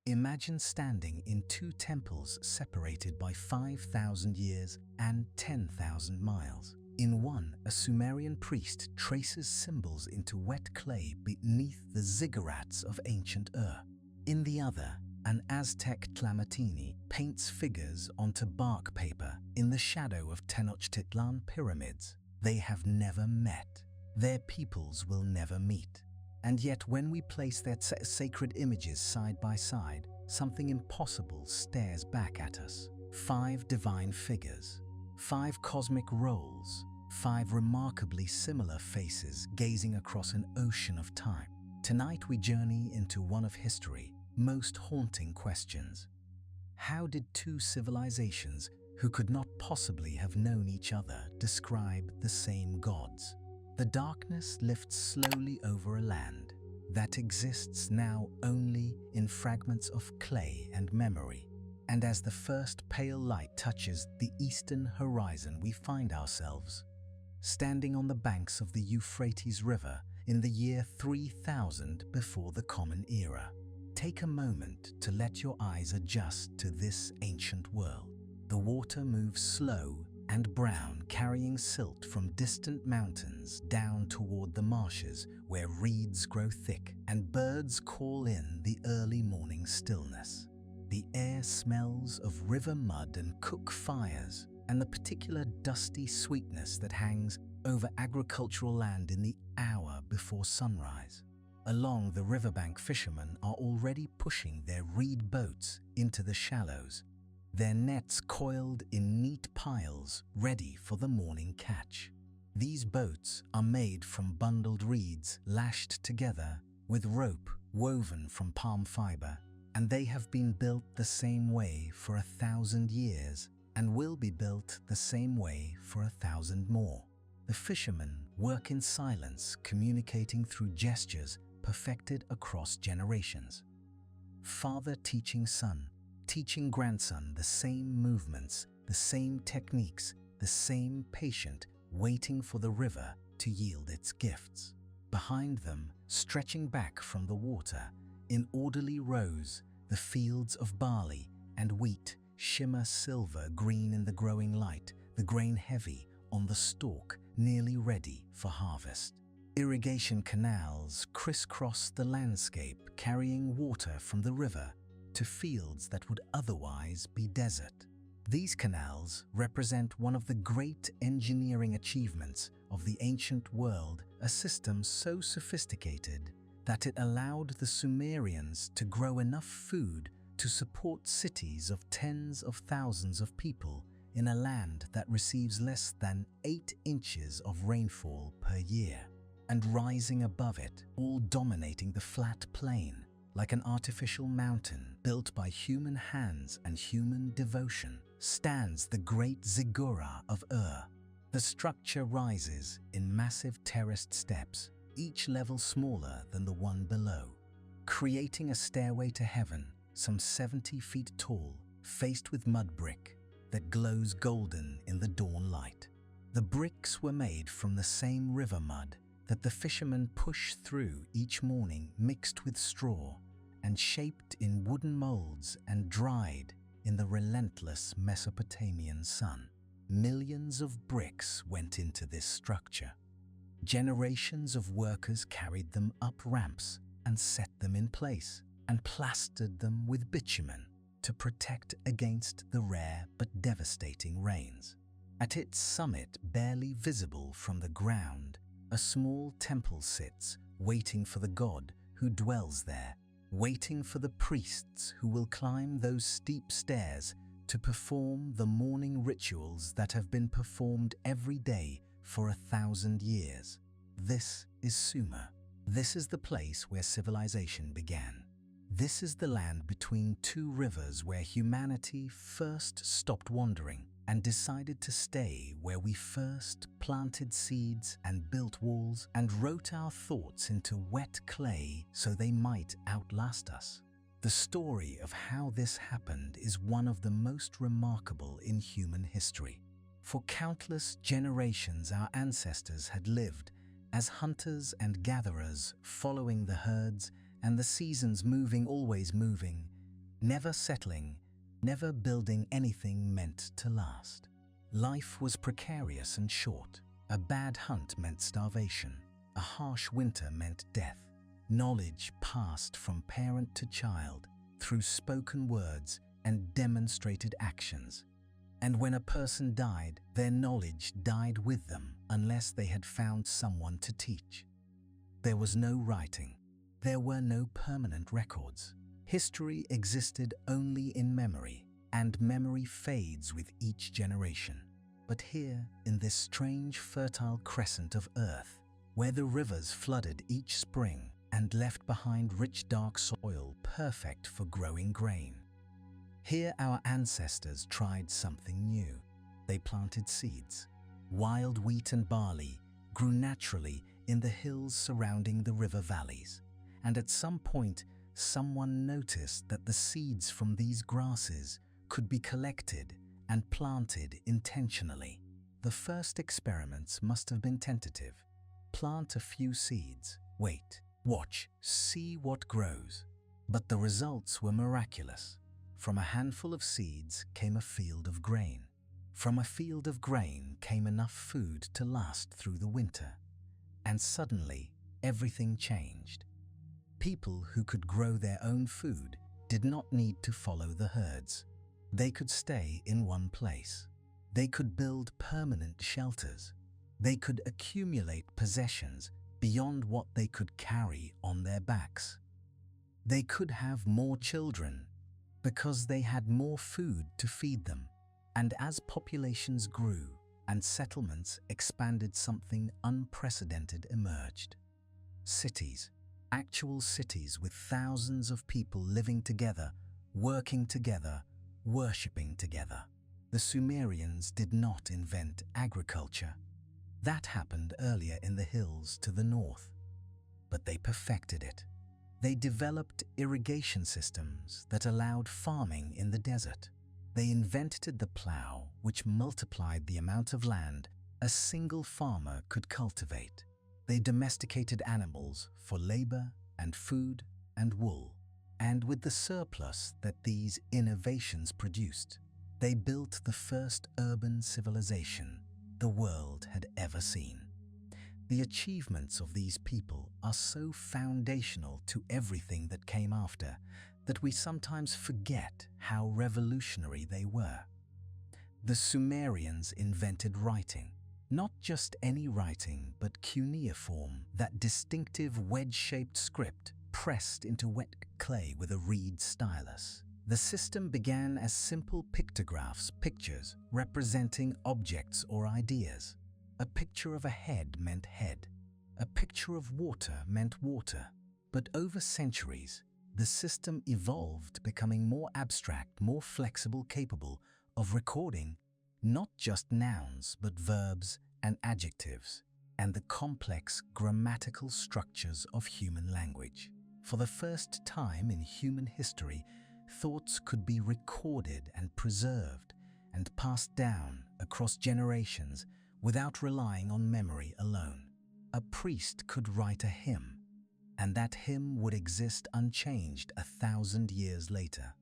Imagine standing in two temples separated by 5,000 years and 10,000 miles. In one, a Sumerian priest traces symbols into wet clay beneath the ziggurats of ancient Ur. In the other, an Aztec Tlamatini paints figures onto bark paper in the shadow of Tenochtitlan pyramids. They have never met. Their peoples will never meet. And yet when we place their sacred images side by side, something impossible stares back at us. 5 divine figures, 5 cosmic roles, 5 remarkably similar faces gazing across an ocean of time. Tonight we journey into one of history's most haunting questions. How did two civilizations who could not possibly have known each other describe the same gods? The darkness lifts slowly over a land that exists now only in fragments of clay and memory. And as the first pale light touches the eastern horizon, we find ourselves standing on the banks of the Euphrates River in the year 3000 before the Common Era. Take a moment to let your eyes adjust to this ancient world. The water moves slow and brown, carrying silt from distant mountains down toward the marshes where reeds grow thick and birds call in the early morning stillness. The air smells of river mud and cook fires, and the particular dusty sweetness that hangs over agricultural land in the hour before sunrise. Along the riverbank, fishermen are already pushing their reed boats into the shallows, their nets coiled in neat piles ready for the morning catch. These boats are made from bundled reeds lashed together with rope woven from palm fiber, and they have been built the same way for 1,000 years and will be built the same way for 1,000 more. The fishermen work in silence, communicating through gestures perfected across generations. Father teaching son, teaching grandson the same movements, the same techniques, the same patient waiting for the river to yield its gifts. Behind them, stretching back from the water, in orderly rows, the fields of barley and wheat shimmer silver-green in the growing light, the grain heavy on the stalk, nearly ready for harvest. Irrigation canals crisscross the landscape, carrying water from the river to fields that would otherwise be desert. These canals represent one of the great engineering achievements of the ancient world, a system so sophisticated that it allowed the Sumerians to grow enough food to support cities of tens of thousands of people in a land that receives less than 8 inches of rainfall per year. And rising above it, all dominating the flat plain, like an artificial mountain built by human hands and human devotion, stands the great Ziggura of Ur. The structure rises in massive terraced steps, each level smaller than the one below, creating a stairway to heaven some 70 feet tall, faced with mud brick that glows golden in the dawn light. The bricks were made from the same river mud that the fishermen push through each morning, mixed with straw and shaped in wooden molds and dried in the relentless Mesopotamian sun. Millions of bricks went into this structure. Generations of workers carried them up ramps and set them in place, and plastered them with bitumen to protect against the rare but devastating rains. At its summit, barely visible from the ground, a small temple sits, waiting for the god who dwells there, waiting for the priests who will climb those steep stairs to perform the morning rituals that have been performed every day for 1,000 years. This is Sumer. This is the place where civilization began. This is the land between 2 rivers where humanity first stopped wandering and decided to stay, where we first planted seeds and built walls and wrote our thoughts into wet clay so they might outlast us. The story of how this happened is one of the most remarkable in human history. For countless generations, our ancestors had lived as hunters and gatherers, following the herds and the seasons moving, always moving, never settling, never building anything meant to last. Life was precarious and short. A bad hunt meant starvation. A harsh winter meant death. Knowledge passed from parent to child through spoken words and demonstrated actions. And when a person died, their knowledge died with them unless they had found someone to teach. There was no writing. There were no permanent records. History existed only in memory, and memory fades with each generation. But here, in this strange fertile crescent of earth, where the rivers flooded each spring and left behind rich dark soil perfect for growing grain, here our ancestors tried something new. They planted seeds. Wild wheat and barley grew naturally in the hills surrounding the river valleys, and at some point someone noticed that the seeds from these grasses could be collected and planted intentionally. The first experiments must have been tentative. Plant a few seeds, wait, watch, see what grows. But the results were miraculous. From a handful of seeds came a field of grain. From a field of grain came enough food to last through the winter. And suddenly, everything changed. People who could grow their own food did not need to follow the herds. They could stay in one place. They could build permanent shelters. They could accumulate possessions beyond what they could carry on their backs. They could have more children because they had more food to feed them. And as populations grew and settlements expanded, something unprecedented emerged. Cities, actual cities with thousands of people living together, working together, worshipping together. The Sumerians did not invent agriculture. That happened earlier in the hills to the north. But they perfected it. They developed irrigation systems that allowed farming in the desert. They invented the plow, which multiplied the amount of land a single farmer could cultivate. They domesticated animals for labor and food and wool. And with the surplus that these innovations produced, they built the first urban civilization the world had ever seen. The achievements of these people are so foundational to everything that came after that we sometimes forget how revolutionary they were. The Sumerians invented writing. Not just any writing, but cuneiform, that distinctive wedge-shaped script pressed into wet clay with a reed stylus. The system began as simple pictographs, pictures representing objects or ideas. A picture of a head meant head. A picture of water meant water. But over centuries, the system evolved, becoming more abstract, more flexible, capable of recording not just nouns, but verbs and adjectives, and the complex grammatical structures of human language. For the first time in human history, thoughts could be recorded and preserved and passed down across generations without relying on memory alone. A priest could write a hymn, and that hymn would exist unchanged 1,000 years later.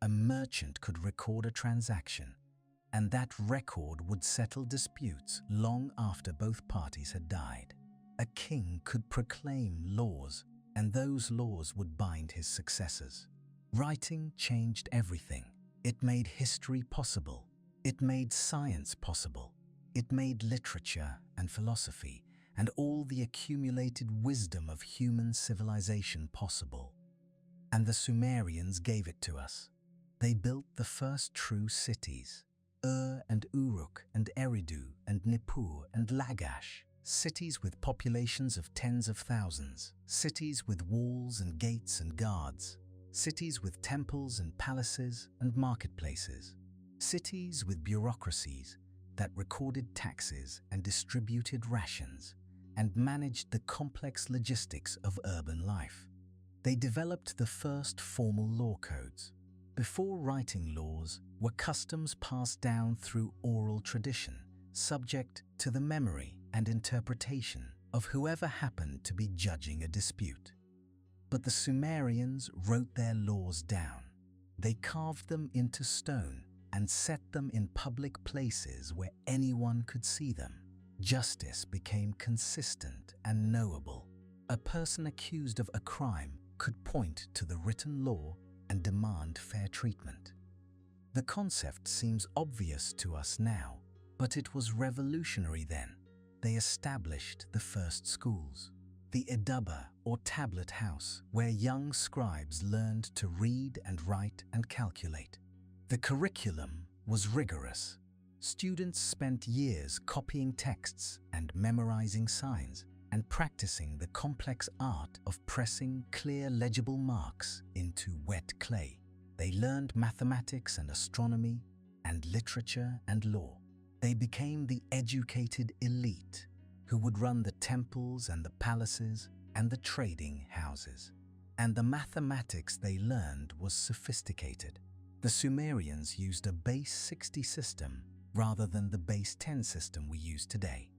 A merchant could record a transaction, and that record would settle disputes long after both parties had died. A king could proclaim laws, and those laws would bind his successors. Writing changed everything. It made history possible. It made science possible. It made literature and philosophy and all the accumulated wisdom of human civilization possible. And the Sumerians gave it to us. They built the first true cities. And Uruk and Eridu and Nippur and Lagash, cities with populations of tens of thousands, cities with walls and gates and guards, cities with temples and palaces and marketplaces, cities with bureaucracies that recorded taxes and distributed rations and managed the complex logistics of urban life. They developed the first formal law codes. Before writing laws were customs passed down through oral tradition, subject to the memory and interpretation of whoever happened to be judging a dispute. But the Sumerians wrote their laws down. They carved them into stone and set them in public places where anyone could see them. Justice became consistent and knowable. A person accused of a crime could point to the written law and demand fair treatment. The concept seems obvious to us now, but it was revolutionary then. They established the first schools, the Edaba or tablet house, where young scribes learned to read and write and calculate. The curriculum was rigorous. Students spent years copying texts and memorizing signs and practicing the complex art of pressing clear legible marks into wet clay. They learned mathematics and astronomy and literature and law. They became the educated elite who would run the temples and the palaces and the trading houses. And the mathematics they learned was sophisticated. The Sumerians used a base 60 system rather than the base 10 system we use today.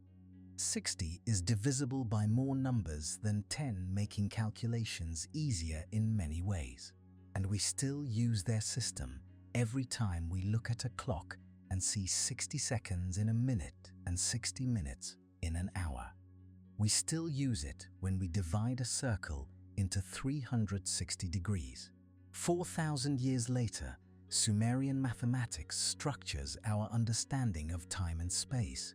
60 is divisible by more numbers than 10, making calculations easier in many ways. And we still use their system every time we look at a clock and see 60 seconds in a minute and 60 minutes in an hour. We still use it when we divide a circle into 360 degrees. 4,000 years later, Sumerian mathematics structures our understanding of time and space.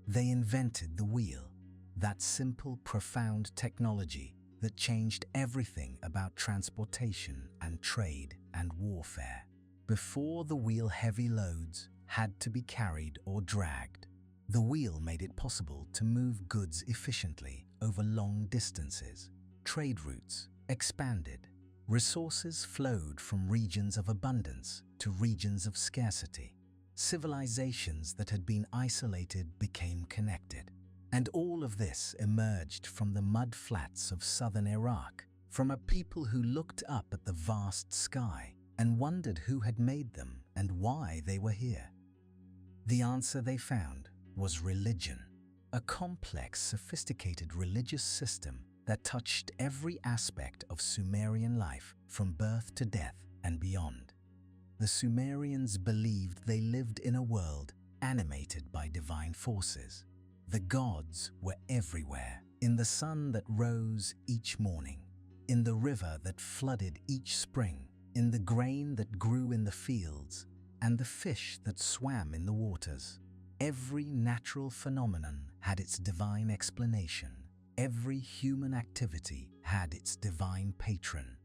They invented the wheel, that simple, profound technology that changed everything about transportation and trade and warfare. Before the wheel, heavy loads had to be carried or dragged. The wheel made it possible to move goods efficiently over long distances. Trade routes expanded. Resources flowed from regions of abundance to regions of scarcity. Civilizations that had been isolated became connected. And all of this emerged from the mud flats of southern Iraq, from a people who looked up at the vast sky and wondered who had made them and why they were here. The answer they found was religion, a complex, sophisticated religious system that touched every aspect of Sumerian life from birth to death and beyond. The Sumerians believed they lived in a world animated by divine forces. The gods were everywhere, in the sun that rose each morning, in the river that flooded each spring, in the grain that grew in the fields, and the fish that swam in the waters. Every natural phenomenon had its divine explanation. Every human activity had its divine patron.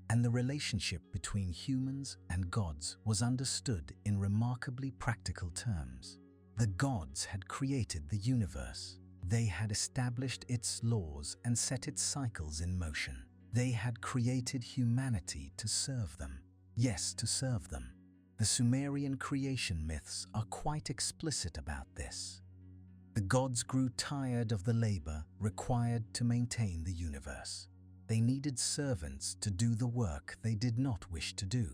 And the relationship between humans and gods was understood in remarkably practical terms. The gods had created the universe. They had established its laws and set its cycles in motion. They had created humanity to serve them. Yes, to serve them. The Sumerian creation myths are quite explicit about this. The gods grew tired of the labor required to maintain the universe. They needed servants to do the work they did not wish to do,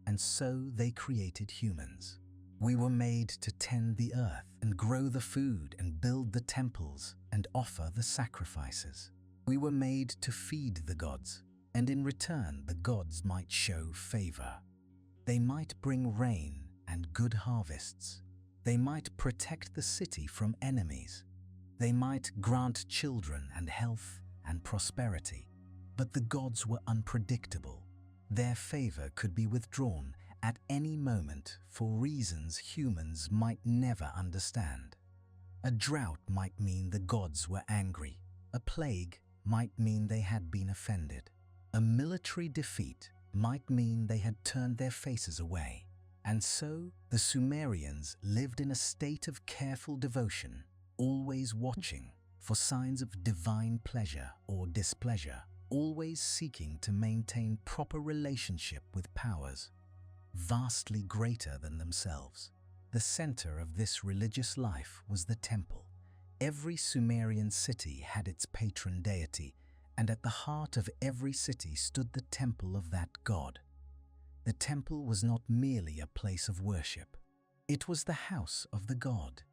and so they created humans. We were made to tend the earth and grow the food and build the temples and offer the sacrifices. We were made to feed the gods, and in return the gods might show favor. They might bring rain and good harvests. They might protect the city from enemies. They might grant children and health and prosperity. But the gods were unpredictable. Their favor could be withdrawn at any moment for reasons humans might never understand. A drought might mean the gods were angry. A plague might mean they had been offended. A military defeat might mean they had turned their faces away. And so the Sumerians lived in a state of careful devotion, always watching for signs of divine pleasure or displeasure, always seeking to maintain proper relationship with powers vastly greater than themselves. The center of this religious life was the temple. Every Sumerian city had its patron deity, and at the heart of every city stood the temple of that god. The temple was not merely a place of worship. It was the house of the god.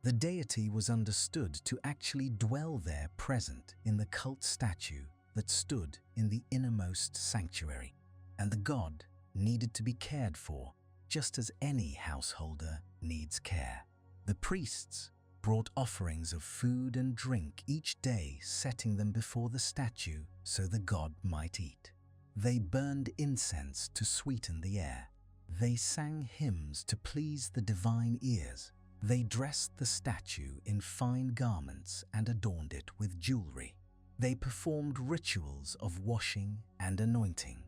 The deity was understood to actually dwell there, present in the cult statue that stood in the innermost sanctuary. And the god needed to be cared for, just as any householder needs care. The priests brought offerings of food and drink each day, setting them before the statue so the god might eat. They burned incense to sweeten the air. They sang hymns to please the divine ears. They dressed the statue in fine garments and adorned it with jewelry. They performed rituals of washing and anointing.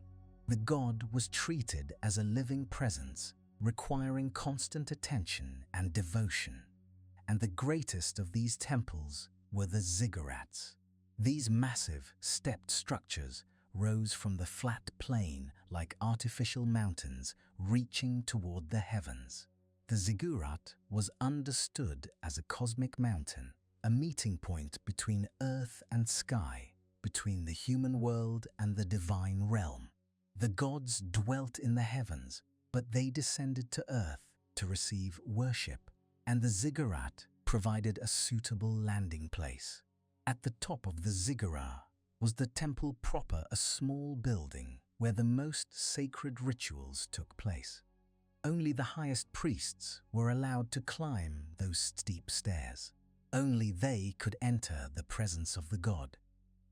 The god was treated as a living presence, requiring constant attention and devotion. And the greatest of these temples were the ziggurats. These massive, stepped structures rose from the flat plain like artificial mountains reaching toward the heavens. The ziggurat was understood as a cosmic mountain, a meeting point between earth and sky, between the human world and the divine realm. The gods dwelt in the heavens, but they descended to earth to receive worship, and the ziggurat provided a suitable landing place. At the top of the ziggurat was the temple proper, a small building where the most sacred rituals took place. Only the highest priests were allowed to climb those steep stairs. Only they could enter the presence of the god.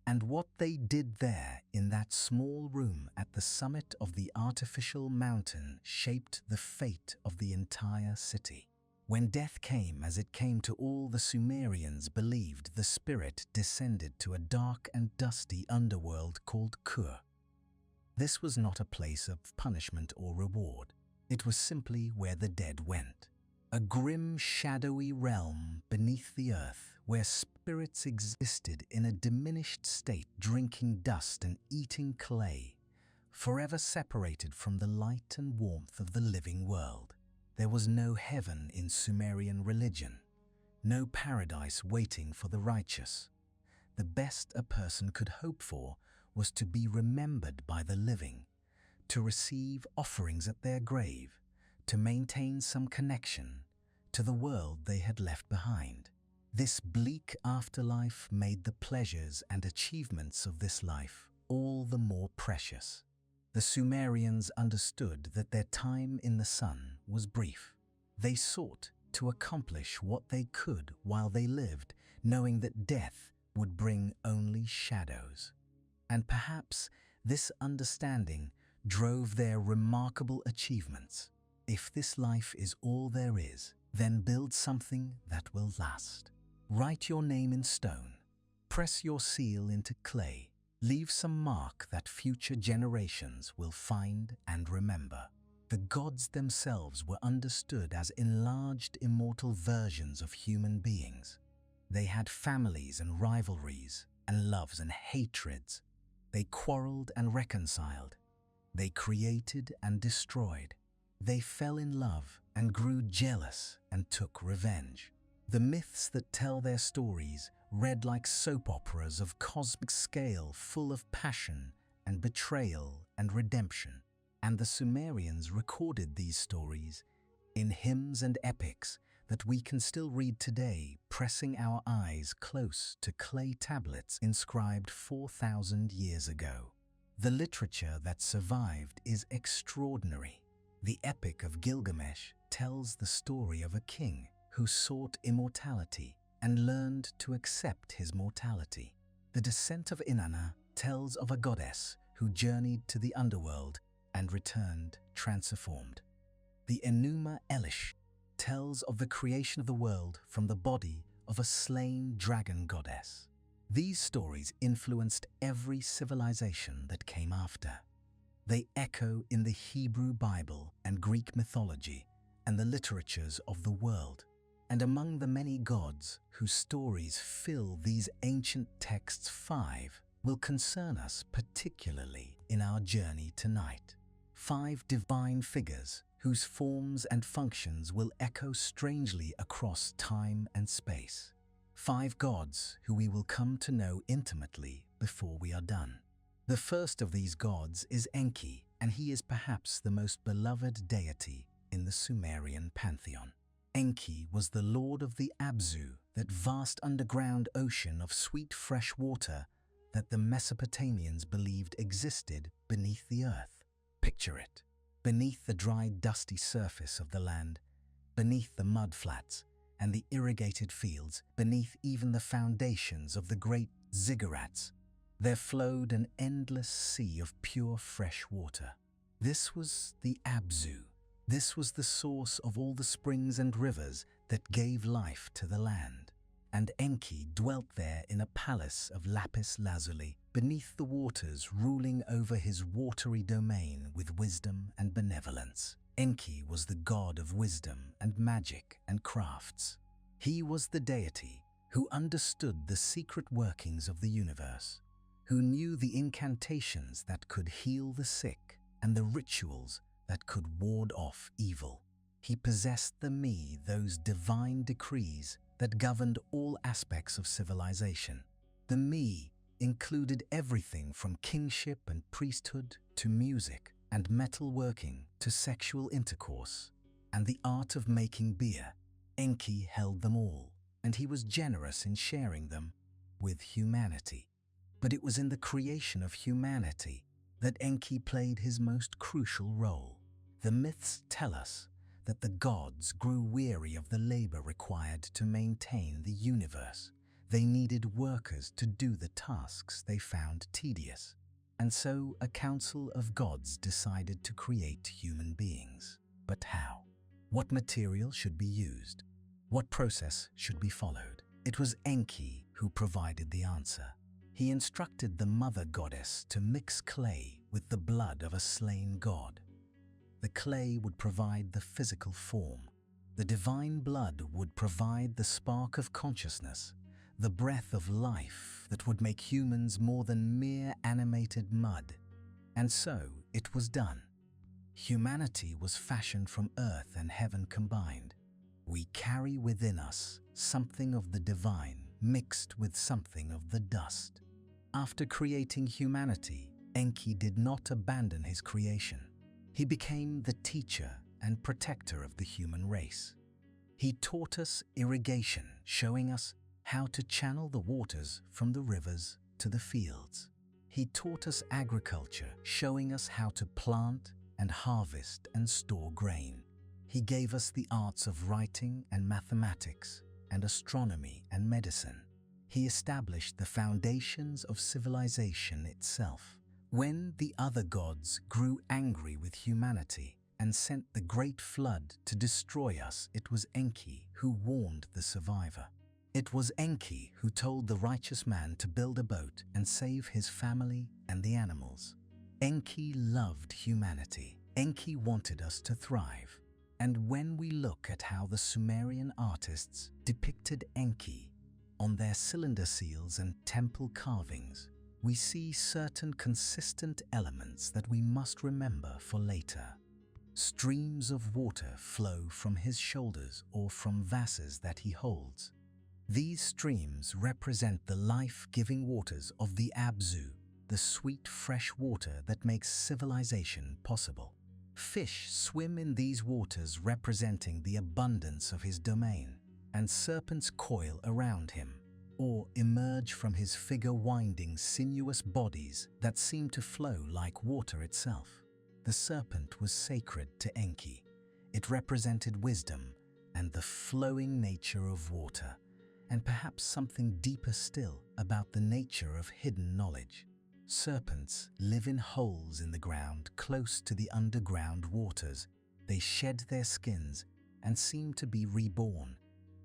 And what they did there in that small room at the summit of the artificial mountain shaped the fate of the entire city. When death came, as it came to all the Sumerians, believed the spirit descended to a dark and dusty underworld called Kur. This was not a place of punishment or reward. It was simply where the dead went. A grim, shadowy realm beneath the earth where spirits existed in a diminished state, drinking dust and eating clay, forever separated from the light and warmth of the living world. There was no heaven in Sumerian religion, no paradise waiting for the righteous. The best a person could hope for was to be remembered by the living, to receive offerings at their grave, to maintain some connection to the world they had left behind. This bleak afterlife made the pleasures and achievements of this life all the more precious. The Sumerians understood that their time in the sun was brief. They sought to accomplish what they could while they lived, knowing that death would bring only shadows. And perhaps this understanding drove their remarkable achievements. If this life is all there is, then build something that will last. Write your name in stone. Press your seal into clay. Leave some mark that future generations will find and remember. The gods themselves were understood as enlarged, immortal versions of human beings. They had families and rivalries, and loves and hatreds. They quarreled and reconciled. They created and destroyed. They fell in love and grew jealous and took revenge. The myths that tell their stories read like soap operas of cosmic scale, full of passion and betrayal and redemption. And the Sumerians recorded these stories in hymns and epics that we can still read today, pressing our eyes close to clay tablets inscribed 4,000 years ago. The literature that survived is extraordinary. The Epic of Gilgamesh tells the story of a king who sought immortality and learned to accept his mortality. The Descent of Inanna tells of a goddess who journeyed to the underworld and returned transformed. The Enuma Elish tells of the creation of the world from the body of a slain dragon goddess. These stories influenced every civilization that came after. They echo in the Hebrew Bible and Greek mythology and the literatures of the world. And among the many gods whose stories fill these ancient texts, 5 will concern us particularly in our journey tonight. 5 divine figures whose forms and functions will echo strangely across time and space. 5 gods who we will come to know intimately before we are done. The first of these gods is Enki, and he is perhaps the most beloved deity in the Sumerian pantheon. Enki was the lord of the Abzu, that vast underground ocean of sweet fresh water that the Mesopotamians believed existed beneath the earth. Picture it. beneath the dry, dusty surface of the land, beneath the mud flats and the irrigated fields, beneath even the foundations of the great ziggurats, there flowed an endless sea of pure fresh water. This was the Abzu. This was the source of all the springs and rivers that gave life to the land. And Enki dwelt there in a palace of lapis lazuli, beneath the waters, ruling over his watery domain with wisdom and benevolence. Enki was the god of wisdom and magic and crafts. He was the deity who understood the secret workings of the universe, who knew the incantations that could heal the sick and the rituals that could ward off evil. He possessed the me, those divine decrees that governed all aspects of civilization. The me included everything from kingship and priesthood to music and metalworking to sexual intercourse and the art of making beer. Enki held them all, and he was generous in sharing them with humanity. But it was in the creation of humanity that Enki played his most crucial role. The myths tell us that the gods grew weary of the labor required to maintain the universe. They needed workers to do the tasks they found tedious. And so a council of gods decided to create human beings. But how? What material should be used? What process should be followed? It was Enki who provided the answer. He instructed the mother goddess to mix clay with the blood of a slain god. The clay would provide the physical form. The divine blood would provide the spark of consciousness, the breath of life that would make humans more than mere animated mud. And so it was done. Humanity was fashioned from earth and heaven combined. We carry within us something of the divine mixed with something of the dust. After creating humanity, Enki did not abandon his creation. He became the teacher and protector of the human race. He taught us irrigation, showing us how to channel the waters from the rivers to the fields. He taught us agriculture, showing us how to plant and harvest and store grain. He gave us the arts of writing and mathematics and astronomy and medicine. He established the foundations of civilization itself. When the other gods grew angry with humanity and sent the great flood to destroy us, it was Enki who warned the survivor. It was Enki who told the righteous man to build a boat and save his family and the animals. Enki loved humanity. Enki wanted us to thrive. And when we look at how the Sumerian artists depicted Enki on their cylinder seals and temple carvings, we see certain consistent elements that we must remember for later. Streams of water flow from his shoulders or from vases that he holds. These streams represent the life-giving waters of the Abzu, the sweet fresh water that makes civilization possible. Fish swim in these waters, representing the abundance of his domain, and serpents coil around him or emerge from his figure-winding, sinuous bodies that seem to flow like water itself. The serpent was sacred to Enki. It represented wisdom and the flowing nature of water, and perhaps something deeper still about the nature of hidden knowledge. Serpents live in holes in the ground close to the underground waters. They shed their skins and seem to be reborn.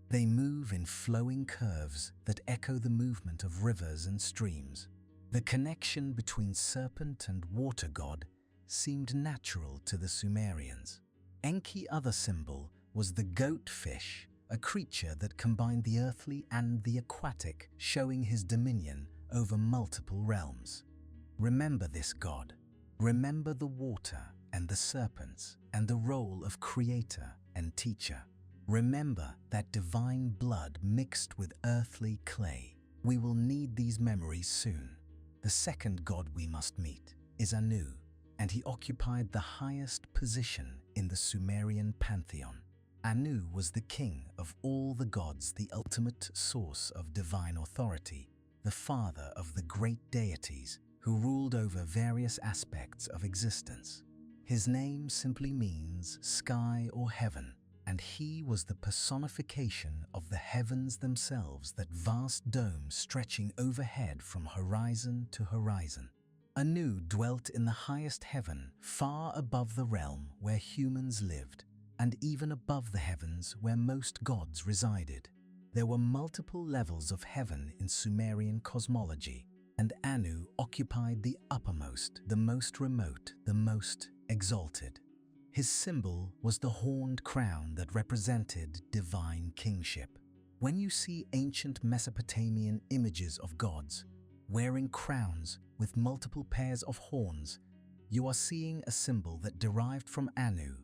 They move in flowing curves that echo the movement of rivers and streams. The connection between serpent and water god seemed natural to the Sumerians. Enki's other symbol was the goat fish, a creature that combined the earthly and the aquatic, showing his dominion over multiple realms. Remember this god. Remember the water and the serpents and the role of creator and teacher. Remember that divine blood mixed with earthly clay. We will need these memories soon. The second god we must meet is Anu, and he occupied the highest position in the Sumerian pantheon. Anu was the king of all the gods, the ultimate source of divine authority, the father of the great deities who ruled over various aspects of existence. His name simply means sky or heaven, and he was the personification of the heavens themselves, that vast dome stretching overhead from horizon to horizon. Anu dwelt in the highest heaven, far above the realm where humans lived, and even above the heavens where most gods resided. There were multiple levels of heaven in Sumerian cosmology, and Anu occupied the uppermost, the most remote, the most exalted. His symbol was the horned crown that represented divine kingship. When you see ancient Mesopotamian images of gods wearing crowns with multiple pairs of horns, you are seeing a symbol that derived from Anu,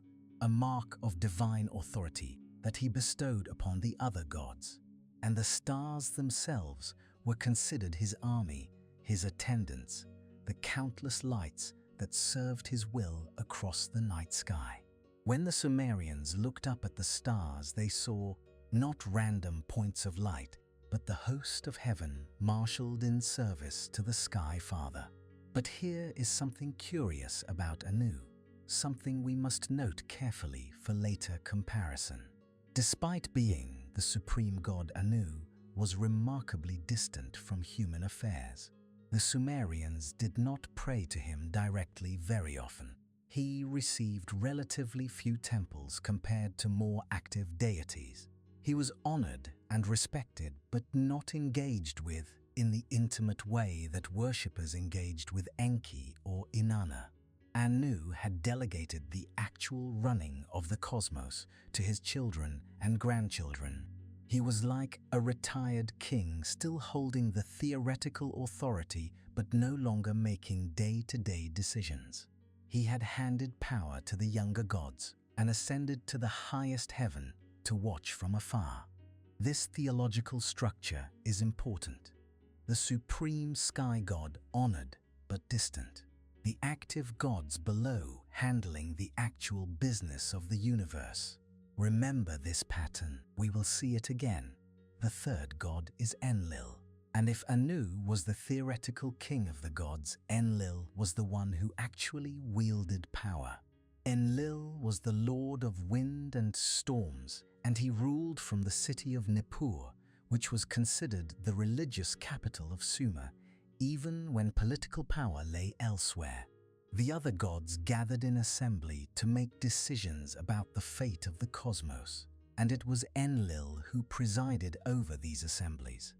a mark of divine authority that he bestowed upon the other gods. And the stars themselves were considered his army, his attendants, the countless lights that served his will across the night sky. When the Sumerians looked up at the stars, they saw not random points of light, but the host of heaven marshaled in service to the Sky Father. But here is something curious about Anu, something we must note carefully for later comparison. Despite being the supreme god, Anu was remarkably distant from human affairs. The Sumerians did not pray to him directly very often. He received relatively few temples compared to more active deities. He was honored and respected, but not engaged with in the intimate way that worshippers engaged with Enki or Inanna. Anu had delegated the actual running of the cosmos to his children and grandchildren. He was like a retired king, still holding the theoretical authority but no longer making day-to-day decisions. He had handed power to the younger gods and ascended to the highest heaven to watch from afar. This theological structure is important. The supreme sky god honored but distant. The active gods below handling the actual business of the universe. Remember this pattern, we will see it again. The third god is Enlil. And if Anu was the theoretical king of the gods, Enlil was the one who actually wielded power. Enlil was the lord of wind and storms, and he ruled from the city of Nippur, which was considered the religious capital of Sumer, even when political power lay elsewhere. The other gods gathered in assembly to make decisions about the fate of the cosmos, and it was Enlil who presided over these assemblies.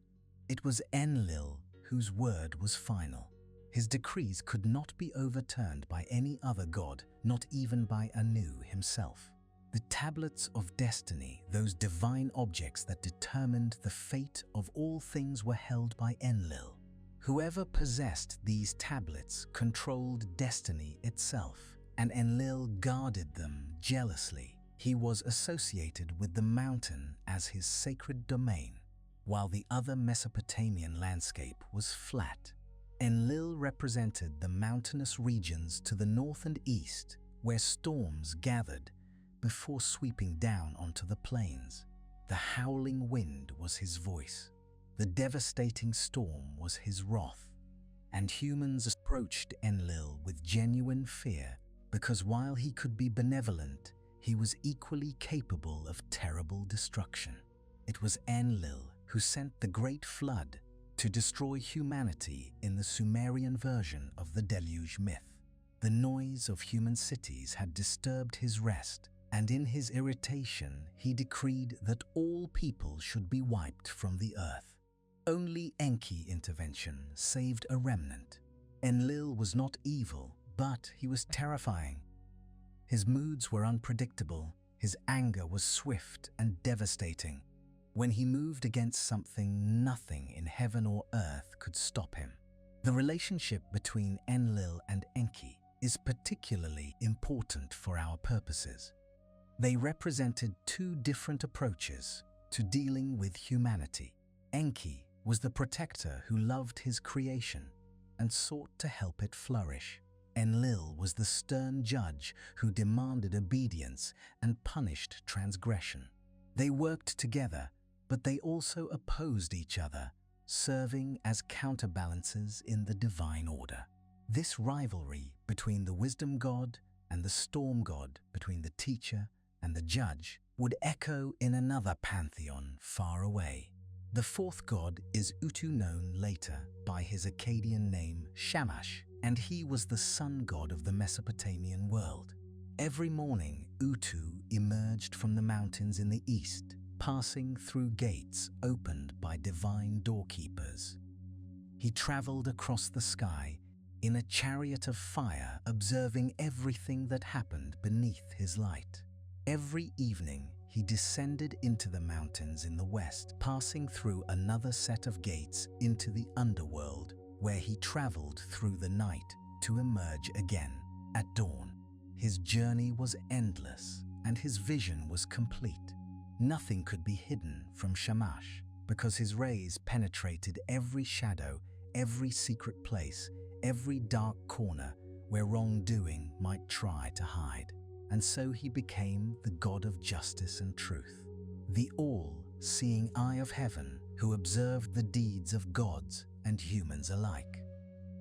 It was Enlil whose word was final. His decrees could not be overturned by any other god, not even by Anu himself. The tablets of destiny, those divine objects that determined the fate of all things, were held by Enlil. Whoever possessed these tablets controlled destiny itself, and Enlil guarded them jealously. He was associated with the mountain as his sacred domain, while the other Mesopotamian landscape was flat. Enlil represented the mountainous regions to the north and east, where storms gathered before sweeping down onto the plains. The howling wind was his voice. The devastating storm was his wrath, and humans approached Enlil with genuine fear, because while he could be benevolent, he was equally capable of terrible destruction. It was Enlil who sent the Great Flood to destroy humanity in the Sumerian version of the deluge myth. The noise of human cities had disturbed his rest, and in his irritation he decreed that all people should be wiped from the earth. Only Enki intervention saved a remnant. Enlil was not evil, but he was terrifying. His moods were unpredictable, his anger was swift and devastating. When he moved against something, nothing in heaven or earth could stop him. The relationship between Enlil and Enki is particularly important for our purposes. They represented two different approaches to dealing with humanity. Enki was the protector who loved his creation and sought to help it flourish. Enlil was the stern judge who demanded obedience and punished transgression. They worked together, but they also opposed each other, serving as counterbalances in the divine order. This rivalry between the wisdom god and the storm god between the teacher and the judge would echo in another pantheon far away. The fourth god is Utu, known later by his Akkadian name Shamash, and he was the sun god of the Mesopotamian world. Every morning, Utu emerged from the mountains in the east, passing through gates opened by divine doorkeepers. He traveled across the sky in a chariot of fire, observing everything that happened beneath his light. Every evening, he descended into the mountains in the west, passing through another set of gates into the underworld, where he traveled through the night to emerge again at dawn. His journey was endless, and his vision was complete. Nothing could be hidden from Shamash, because his rays penetrated every shadow, every secret place, every dark corner where wrongdoing might try to hide. And so he became the god of justice and truth, the all-seeing eye of heaven who observed the deeds of gods and humans alike.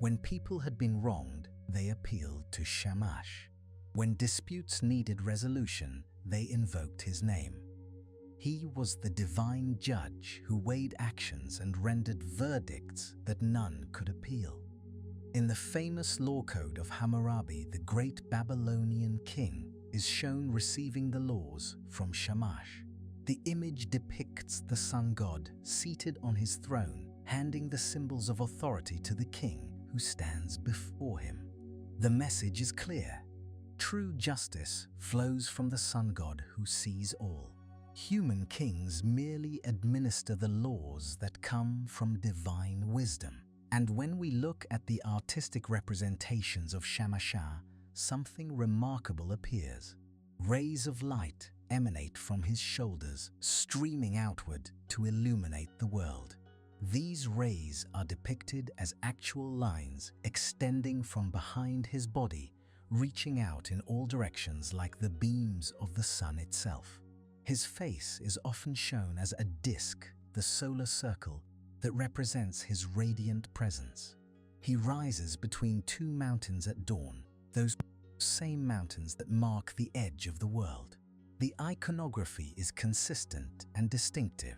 When people had been wronged, they appealed to Shamash. When disputes needed resolution, they invoked his name. He was the divine judge who weighed actions and rendered verdicts that none could appeal. In the famous law code of Hammurabi, the great Babylonian king is shown receiving the laws from Shamash. The image depicts the sun god seated on his throne, handing the symbols of authority to the king who stands before him. The message is clear. True justice flows from the sun god who sees all. Human kings merely administer the laws that come from divine wisdom. And when we look at the artistic representations of Shamash, something remarkable appears. Rays of light emanate from his shoulders, streaming outward to illuminate the world. These rays are depicted as actual lines extending from behind his body, reaching out in all directions like the beams of the sun itself. His face is often shown as a disk, the solar circle, that represents his radiant presence. He rises between two mountains at dawn, those same mountains that mark the edge of the world. The iconography is consistent and distinctive.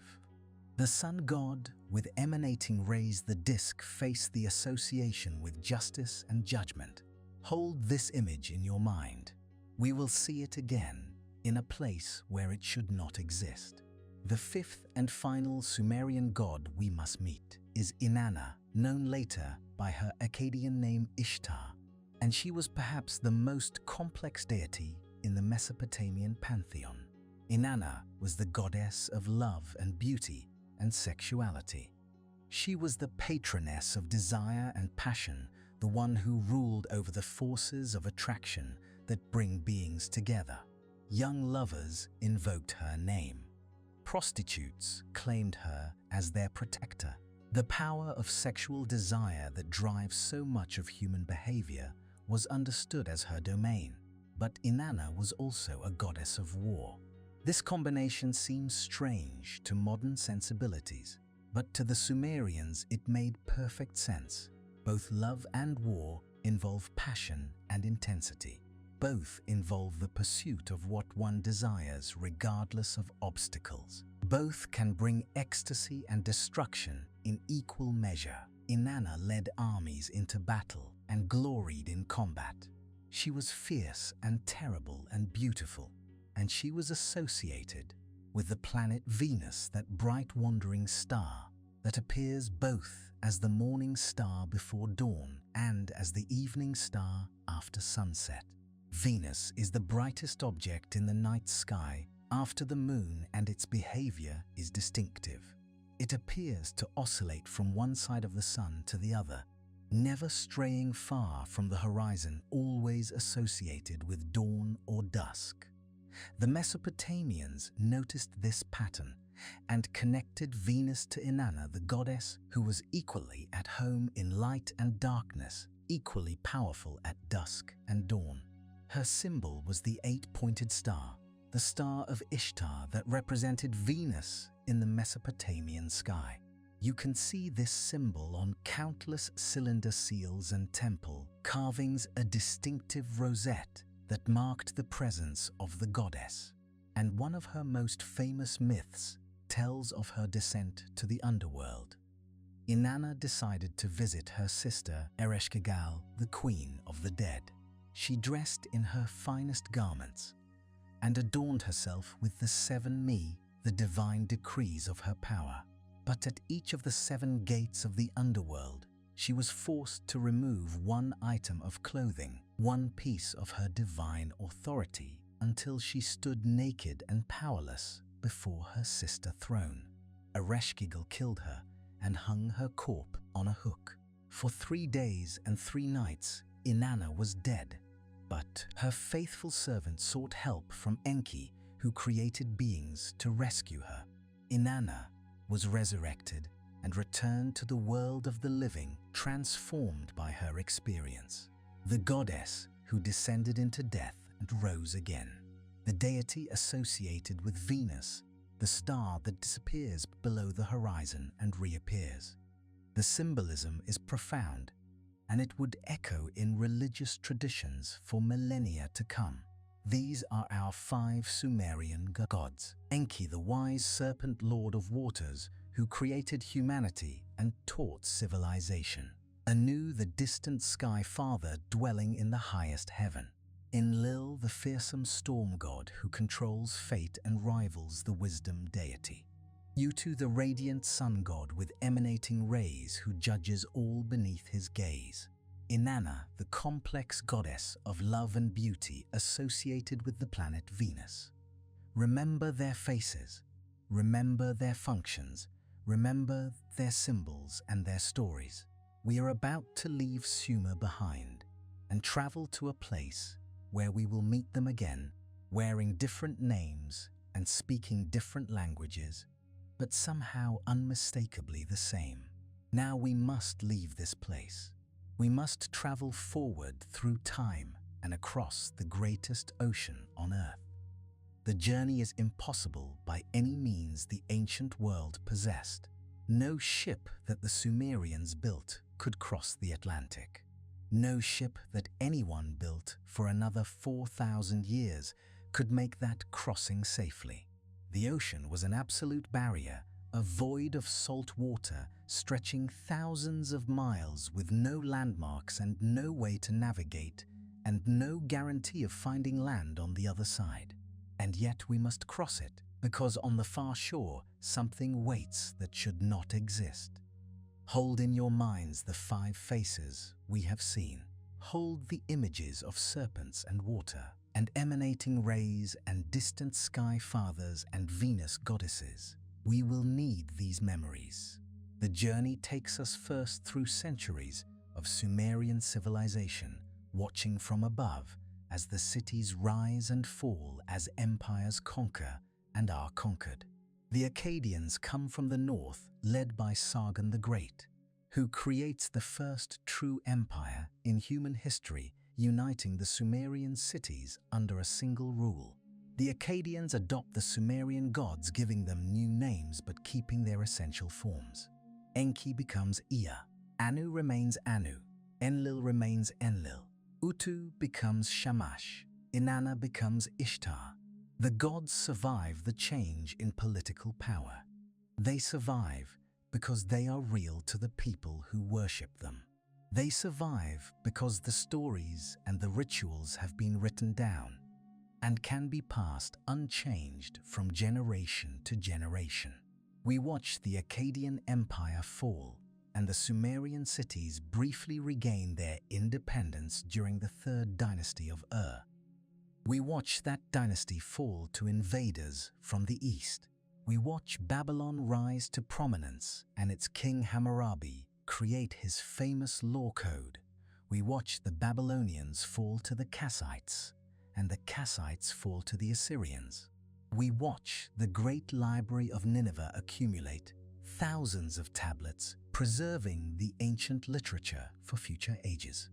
The sun god, with emanating rays, the disk, face the association with justice and judgment. Hold this image in your mind. We will see it again in a place where it should not exist. The fifth and final Sumerian god we must meet is Inanna, known later by her Akkadian name Ishtar, and she was perhaps the most complex deity in the Mesopotamian pantheon. Inanna was the goddess of love and beauty and sexuality. She was the patroness of desire and passion, the one who ruled over the forces of attraction that bring beings together. Young lovers invoked her name. Prostitutes claimed her as their protector. The power of sexual desire that drives so much of human behavior was understood as her domain. But Inanna was also a goddess of war. This combination seems strange to modern sensibilities, but to the Sumerians it made perfect sense. Both love and war involve passion and intensity. Both involve the pursuit of what one desires regardless of obstacles. Both can bring ecstasy and destruction in equal measure. Inanna led armies into battle and gloried in combat. She was fierce and terrible and beautiful, and she was associated with the planet Venus, that bright wandering star that appears both as the morning star before dawn and as the evening star after sunset. Venus is the brightest object in the night sky after the moon, and its behavior is distinctive. It appears to oscillate from one side of the sun to the other, never straying far from the horizon, always associated with dawn or dusk. The Mesopotamians noticed this pattern and connected Venus to Inanna, the goddess who was equally at home in light and darkness, equally powerful at dusk and dawn. Her symbol was the eight-pointed star, the star of Ishtar that represented Venus in the Mesopotamian sky. You can see this symbol on countless cylinder seals and temple carvings, a distinctive rosette that marked the presence of the goddess, and one of her most famous myths tells of her descent to the underworld. Inanna decided to visit her sister Ereshkigal, the queen of the dead. She dressed in her finest garments and adorned herself with the 7 Mi, the divine decrees of her power. But at each of the 7 gates of the underworld, she was forced to remove one item of clothing, one piece of her divine authority, until she stood naked and powerless before her sister throne. Ereshkigal killed her and hung her corpse on a hook. For 3 days and 3 nights, Inanna was dead, but her faithful servant sought help from Enki, who created beings to rescue her. Inanna was resurrected and returned to the world of the living, transformed by her experience. The goddess who descended into death and rose again. The deity associated with Venus, the star that disappears below the horizon and reappears. The symbolism is profound, and it would echo in religious traditions for millennia to come. These are our 5 Sumerian gods. Enki, the wise serpent lord of waters, who created humanity and taught civilization. Anu, the distant sky father dwelling in the highest heaven. Enlil, the fearsome storm god who controls fate and rivals the wisdom deity. Utu, the radiant sun god with emanating rays who judges all beneath his gaze. Inanna, the complex goddess of love and beauty associated with the planet Venus. Remember their faces, remember their functions, remember their symbols and their stories. We are about to leave Sumer behind and travel to a place where we will meet them again, wearing different names and speaking different languages, but somehow unmistakably the same. Now we must leave this place. We must travel forward through time and across the greatest ocean on Earth. The journey is impossible by any means the ancient world possessed. No ship that the Sumerians built could cross the Atlantic. No ship that anyone built for another 4,000 years could make that crossing safely. The ocean was an absolute barrier, a void of salt water stretching thousands of miles with no landmarks and no way to navigate, and no guarantee of finding land on the other side. And yet we must cross it, because on the far shore something waits that should not exist. Hold in your minds the 5 faces we have seen. Hold the images of serpents and water, and emanating rays and distant sky fathers and Venus goddesses. We will need these memories. The journey takes us first through centuries of Sumerian civilization, watching from above as the cities rise and fall as empires conquer and are conquered. The Akkadians come from the north, led by Sargon the Great, who creates the first true empire in human history, uniting the Sumerian cities under a single rule. The Akkadians adopt the Sumerian gods, giving them new names but keeping their essential forms. Enki becomes Ea, Anu remains Anu, Enlil remains Enlil, Utu becomes Shamash, Inanna becomes Ishtar. The gods survive the change in political power. They survive because they are real to the people who worship them. They survive because the stories and the rituals have been written down and can be passed unchanged from generation to generation. We watch the Akkadian Empire fall and the Sumerian cities briefly regain their independence during the 3rd dynasty of Ur. We watch that dynasty fall to invaders from the east. We watch Babylon rise to prominence and its king Hammurabi create his famous law code. We watch the Babylonians fall to the Kassites and the Kassites fall to the Assyrians. We watch the great library of Nineveh accumulate thousands of tablets, preserving the ancient literature for future ages.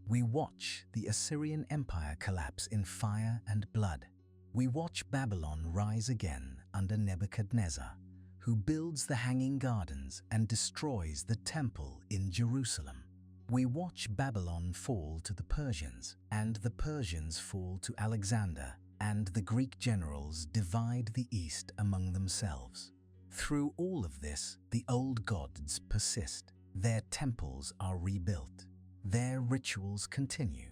We watch the Assyrian Empire collapse in fire and blood. We watch Babylon rise again under Nebuchadnezzar, who builds the Hanging Gardens and destroys the temple in Jerusalem. We watch Babylon fall to the Persians, and the Persians fall to Alexander, and the Greek generals divide the East among themselves. Through all of this, the old gods persist. Their temples are rebuilt. Their rituals continue.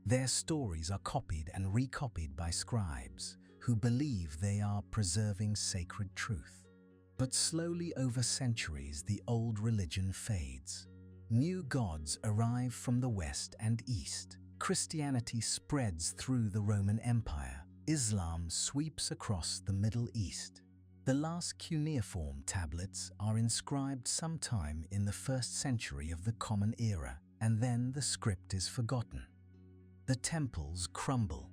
Their stories are copied and recopied by scribes who believe they are preserving sacred truth. But slowly over centuries, the old religion fades. New gods arrive from the West and East. Christianity spreads through the Roman Empire. Islam sweeps across the Middle East. The last cuneiform tablets are inscribed sometime in the 1st century of the Common Era, and then the script is forgotten. The temples crumble.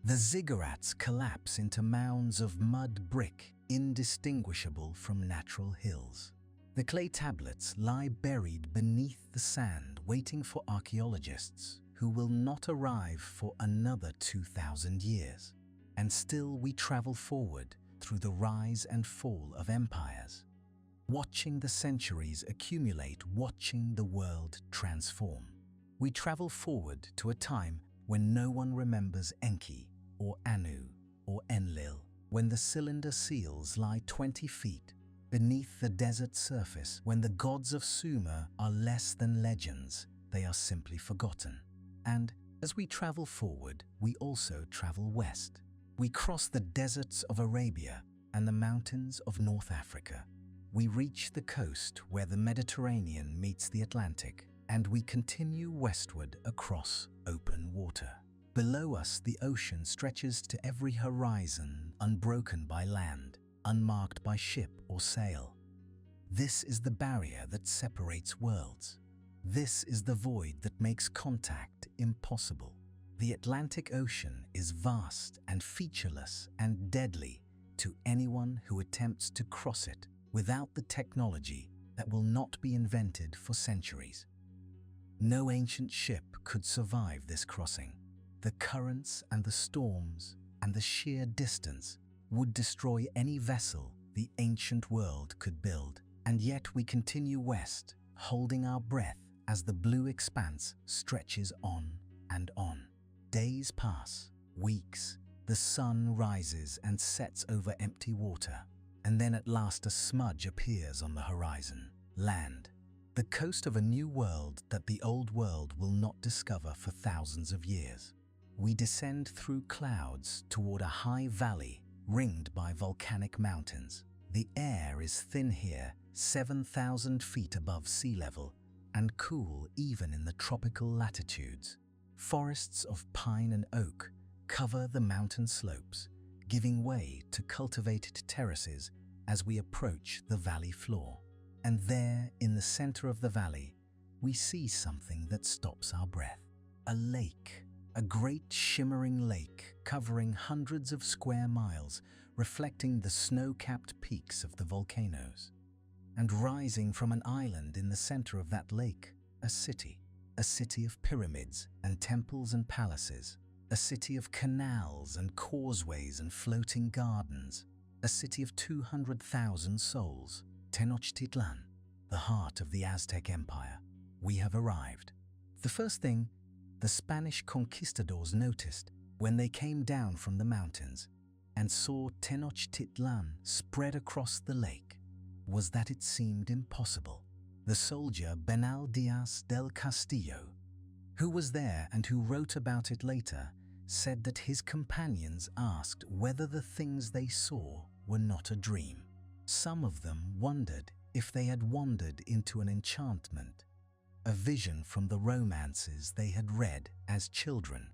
The ziggurats collapse into mounds of mud brick, indistinguishable from natural hills. The clay tablets lie buried beneath the sand, waiting for archaeologists who will not arrive for another 2,000 years. And still we travel forward through the rise and fall of empires, watching the centuries accumulate, watching the world transform. We travel forward to a time when no one remembers Enki or Anu or Enlil, when the cylinder seals lie 20 feet beneath the desert surface, when the gods of Sumer are less than legends, they are simply forgotten. And as we travel forward, we also travel west. We cross the deserts of Arabia and the mountains of North Africa. We reach the coast where the Mediterranean meets the Atlantic, and we continue westward across open water. Below us, the ocean stretches to every horizon, unbroken by land, unmarked by ship or sail. This is the barrier that separates worlds. This is the void that makes contact impossible. The Atlantic Ocean is vast and featureless and deadly to anyone who attempts to cross it without the technology that will not be invented for centuries. No ancient ship could survive this crossing. The currents and the storms and the sheer distance would destroy any vessel the ancient world could build. And yet we continue west, holding our breath as the blue expanse stretches on and on. Days pass, weeks, the sun rises and sets over empty water, and then at last a smudge appears on the horizon. Land. The coast of a new world that the old world will not discover for thousands of years. We descend through clouds toward a high valley ringed by volcanic mountains. The air is thin here, 7,000 feet above sea level, and cool even in the tropical latitudes. Forests of pine and oak cover the mountain slopes, giving way to cultivated terraces as we approach the valley floor. And there, in the center of the valley, we see something that stops our breath. A lake, a great shimmering lake covering hundreds of square miles, reflecting the snow-capped peaks of the volcanoes. And rising from an island in the center of that lake, a city of pyramids and temples and palaces, a city of canals and causeways and floating gardens, a city of 200,000 souls. Tenochtitlan, the heart of the Aztec Empire. We have arrived. The first thing the Spanish conquistadors noticed when they came down from the mountains and saw Tenochtitlan spread across the lake was that it seemed impossible. The soldier Bernal Diaz del Castillo, who was there and who wrote about it later, said that his companions asked whether the things they saw were not a dream. Some of them wondered if they had wandered into an enchantment, a vision from the romances they had read as children,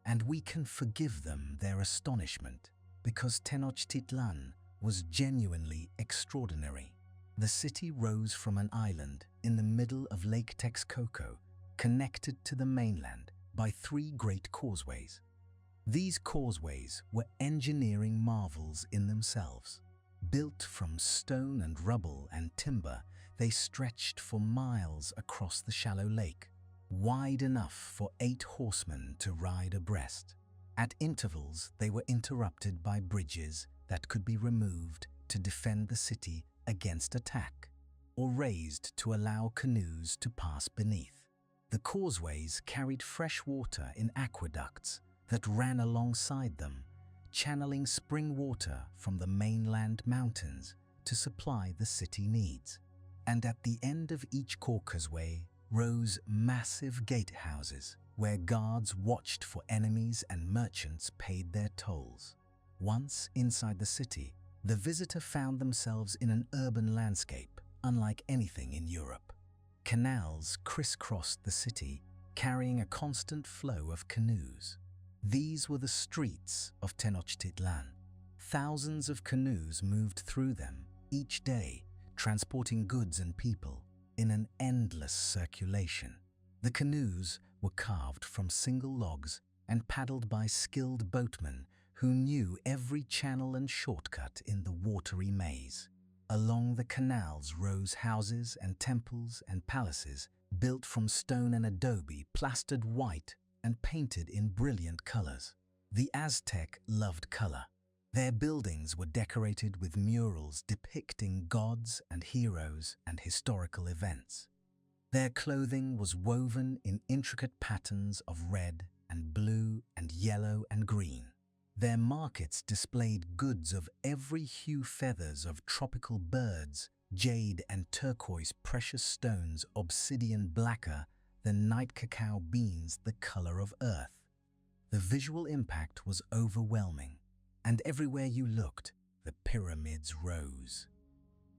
and we can forgive them their astonishment because Tenochtitlan was genuinely extraordinary. The city rose from an island in the middle of Lake Texcoco, connected to the mainland by 3 great causeways. These causeways were engineering marvels in themselves. Built from stone and rubble and timber, they stretched for miles across the shallow lake, wide enough for 8 horsemen to ride abreast. At intervals, they were interrupted by bridges that could be removed to defend the city against attack, or raised to allow canoes to pass beneath. The causeways carried fresh water in aqueducts that ran alongside them, channeling spring water from the mainland mountains to supply the city needs. And at the end of each causeway rose massive gatehouses where guards watched for enemies and merchants paid their tolls. Once inside the city, the visitor found themselves in an urban landscape unlike anything in Europe. Canals crisscrossed the city, carrying a constant flow of canoes. These were the streets of Tenochtitlan. Thousands of canoes moved through them each day, transporting goods and people in an endless circulation. The canoes were carved from single logs and paddled by skilled boatmen who knew every channel and shortcut in the watery maze. Along the canals rose houses and temples and palaces built from stone and adobe, plastered white and painted in brilliant colors. The Aztec loved color. Their buildings were decorated with murals depicting gods and heroes and historical events. Their clothing was woven in intricate patterns of red and blue and yellow and green. Their markets displayed goods of every hue, feathers of tropical birds, jade and turquoise, precious stones, obsidian blacker than night cacao beans, the color of earth. The visual impact was overwhelming, and everywhere you looked, the pyramids rose.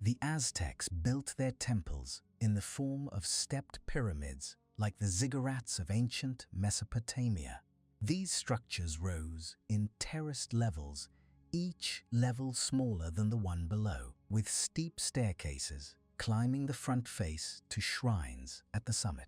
The Aztecs built their temples in the form of stepped pyramids like the ziggurats of ancient Mesopotamia. These structures rose in terraced levels, each level smaller than the one below, with steep staircases climbing the front face to shrines at the summit.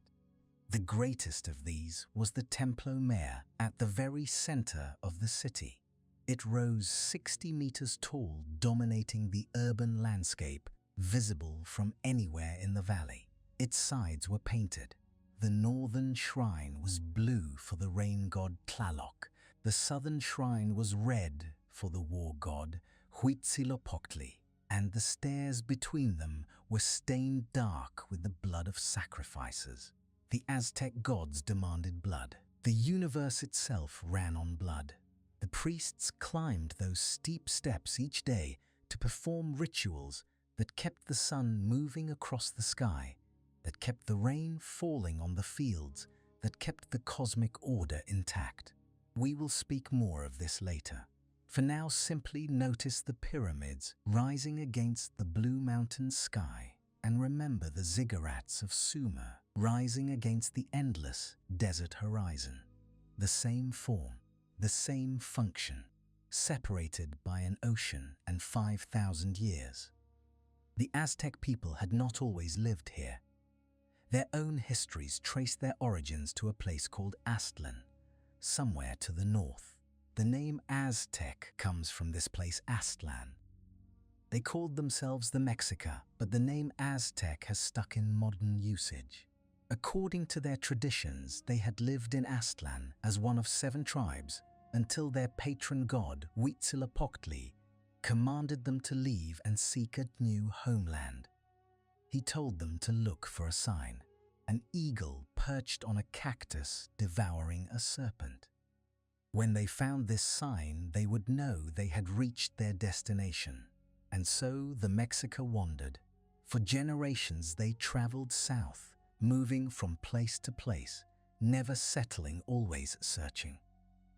The greatest of these was the Templo Mayor at the very center of the city. It rose 60 meters tall, dominating the urban landscape, visible from anywhere in the valley. Its sides were painted. The northern shrine was blue for the rain god Tlaloc. The southern shrine was red for the war god Huitzilopochtli, and the stairs between them were stained dark with the blood of sacrifices. The Aztec gods demanded blood. The universe itself ran on blood. The priests climbed those steep steps each day to perform rituals that kept the sun moving across the sky, that kept the rain falling on the fields, that kept the cosmic order intact. We will speak more of this later. For now, simply notice the pyramids rising against the blue mountain sky, and remember the ziggurats of Sumer rising against the endless desert horizon. The same form, the same function, separated by an ocean and 5,000 years. The Aztec people had not always lived here. Their own histories trace their origins to a place called Aztlan, somewhere to the north. The name Aztec comes from this place, Aztlan. They called themselves the Mexica, but the name Aztec has stuck in modern usage. According to their traditions, they had lived in Aztlan as one of 7 tribes until their patron god, Huitzilopochtli, commanded them to leave and seek a new homeland. He told them to look for a sign, an eagle perched on a cactus devouring a serpent. When they found this sign, they would know they had reached their destination. And so the Mexica wandered. For generations they traveled south, moving from place to place, never settling, always searching.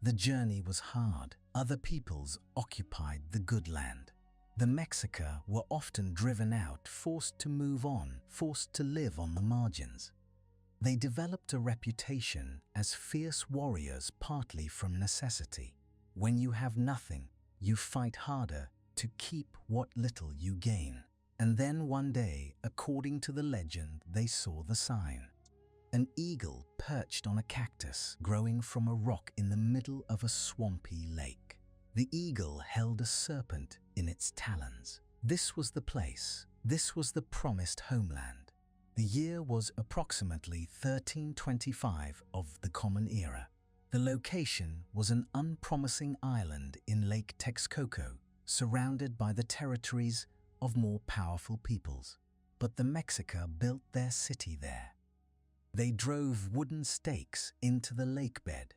The journey was hard. Other peoples occupied the good land. The Mexica were often driven out, forced to move on, forced to live on the margins. They developed a reputation as fierce warriors, partly from necessity. When you have nothing, you fight harder to keep what little you gain. And then one day, according to the legend, they saw the sign. An eagle perched on a cactus growing from a rock in the middle of a swampy lake. The eagle held a serpent in its talons. This was the place. This was the promised homeland. The year was approximately 1325 of the Common Era. The location was an unpromising island in Lake Texcoco, surrounded by the territories of more powerful peoples. But the Mexica built their city there. They drove wooden stakes into the lake bed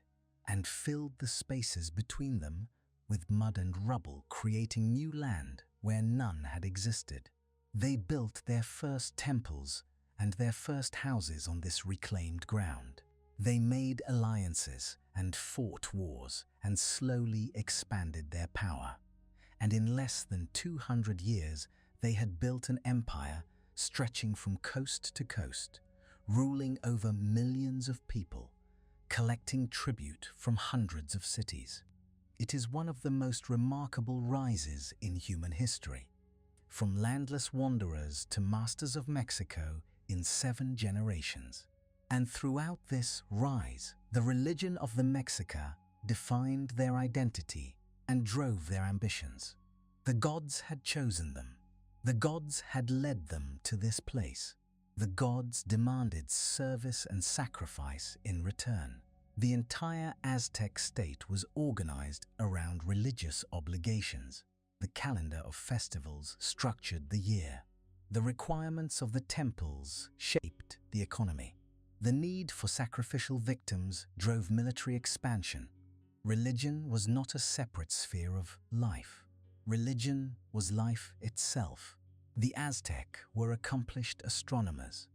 and filled the spaces between them with mud and rubble, creating new land where none had existed. They built their first temples and their first houses on this reclaimed ground. They made alliances and fought wars and slowly expanded their power. And in less than 200 years, they had built an empire stretching from coast to coast, ruling over millions of people, collecting tribute from hundreds of cities. It is one of the most remarkable rises in human history. From landless wanderers to masters of Mexico in 7 generations. And throughout this rise, the religion of the Mexica defined their identity and drove their ambitions. The gods had chosen them. The gods had led them to this place. The gods demanded service and sacrifice in return. The entire Aztec state was organized around religious obligations. The calendar of festivals structured the year. The requirements of the temples shaped the economy. The need for sacrificial victims drove military expansion. Religion was not a separate sphere of life. Religion was life itself. The Aztec were accomplished astronomers.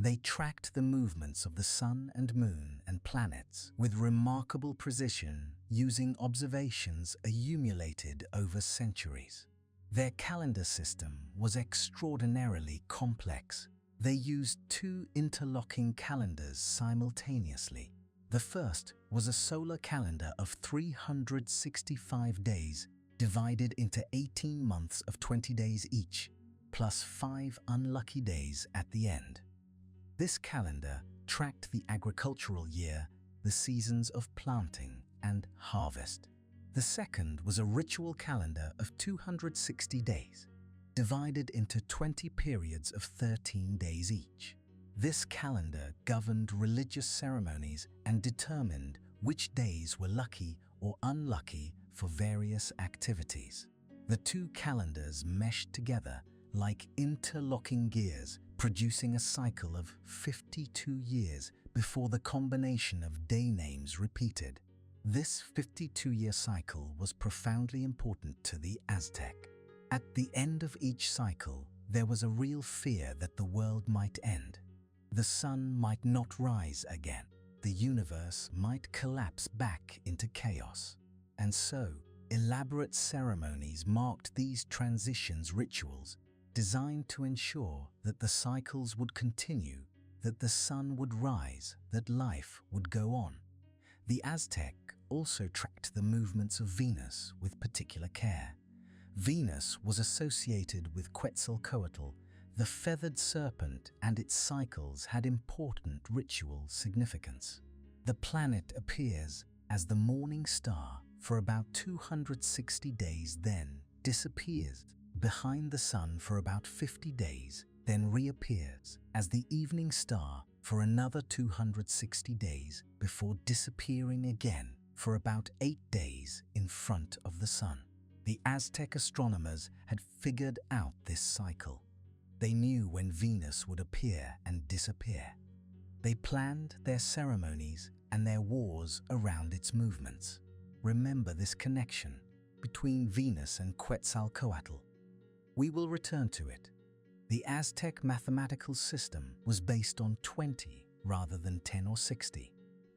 They tracked the movements of the sun and moon and planets with remarkable precision, using observations accumulated over centuries. Their calendar system was extraordinarily complex. They used 2 interlocking calendars simultaneously. The first was a solar calendar of 365 days, divided into 18 months of 20 days each, plus 5 unlucky days at the end. This calendar tracked the agricultural year, the seasons of planting and harvest. The second was a ritual calendar of 260 days, divided into 20 periods of 13 days each. This calendar governed religious ceremonies and determined which days were lucky or unlucky for various activities. The 2 calendars meshed together like interlocking gears, producing a cycle of 52 years before the combination of day names repeated. This 52-year cycle was profoundly important to the Aztec. At the end of each cycle, there was a real fear that the world might end. The sun might not rise again. The universe might collapse back into chaos. And so, elaborate ceremonies marked these transitions, rituals designed to ensure that the cycles would continue, that the sun would rise, that life would go on. The Aztec also tracked the movements of Venus with particular care. Venus was associated with Quetzalcoatl, the feathered serpent, and its cycles had important ritual significance. The planet appears as the morning star for about 260 days, then disappears behind the sun for about 50 days, then reappears as the evening star for another 260 days before disappearing again for about 8 days in front of the sun. The Aztec astronomers had figured out this cycle. They knew when Venus would appear and disappear. They planned their ceremonies and their wars around its movements. Remember this connection between Venus and Quetzalcoatl. We will return to it. The Aztec mathematical system was based on 20 rather than 10 or 60.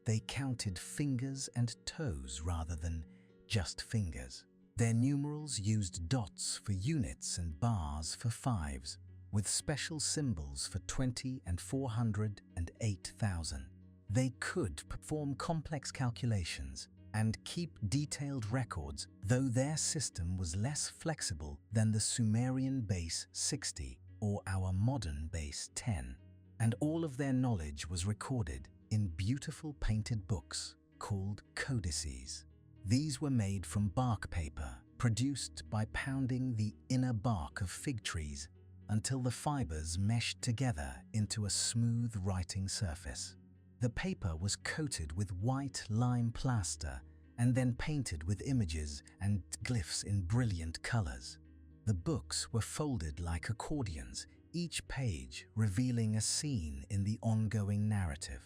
They counted fingers and toes rather than just fingers. Their numerals used dots for units and bars for fives, with special symbols for 20 and 400 and 8,000. They could perform complex calculations and keep detailed records, though their system was less flexible than the Sumerian base 60 or our modern base 10. And all of their knowledge was recorded in beautiful painted books called codices. These were made from bark paper, produced by pounding the inner bark of fig trees until the fibers meshed together into a smooth writing surface. The paper was coated with white lime plaster and then painted with images and glyphs in brilliant colors. The books were folded like accordions, each page revealing a scene in the ongoing narrative.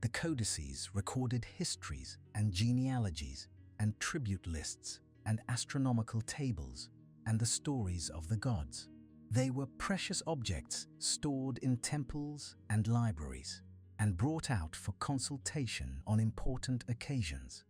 The codices recorded histories and genealogies and tribute lists and astronomical tables and the stories of the gods. They were precious objects stored in temples and libraries and brought out for consultation on important occasions.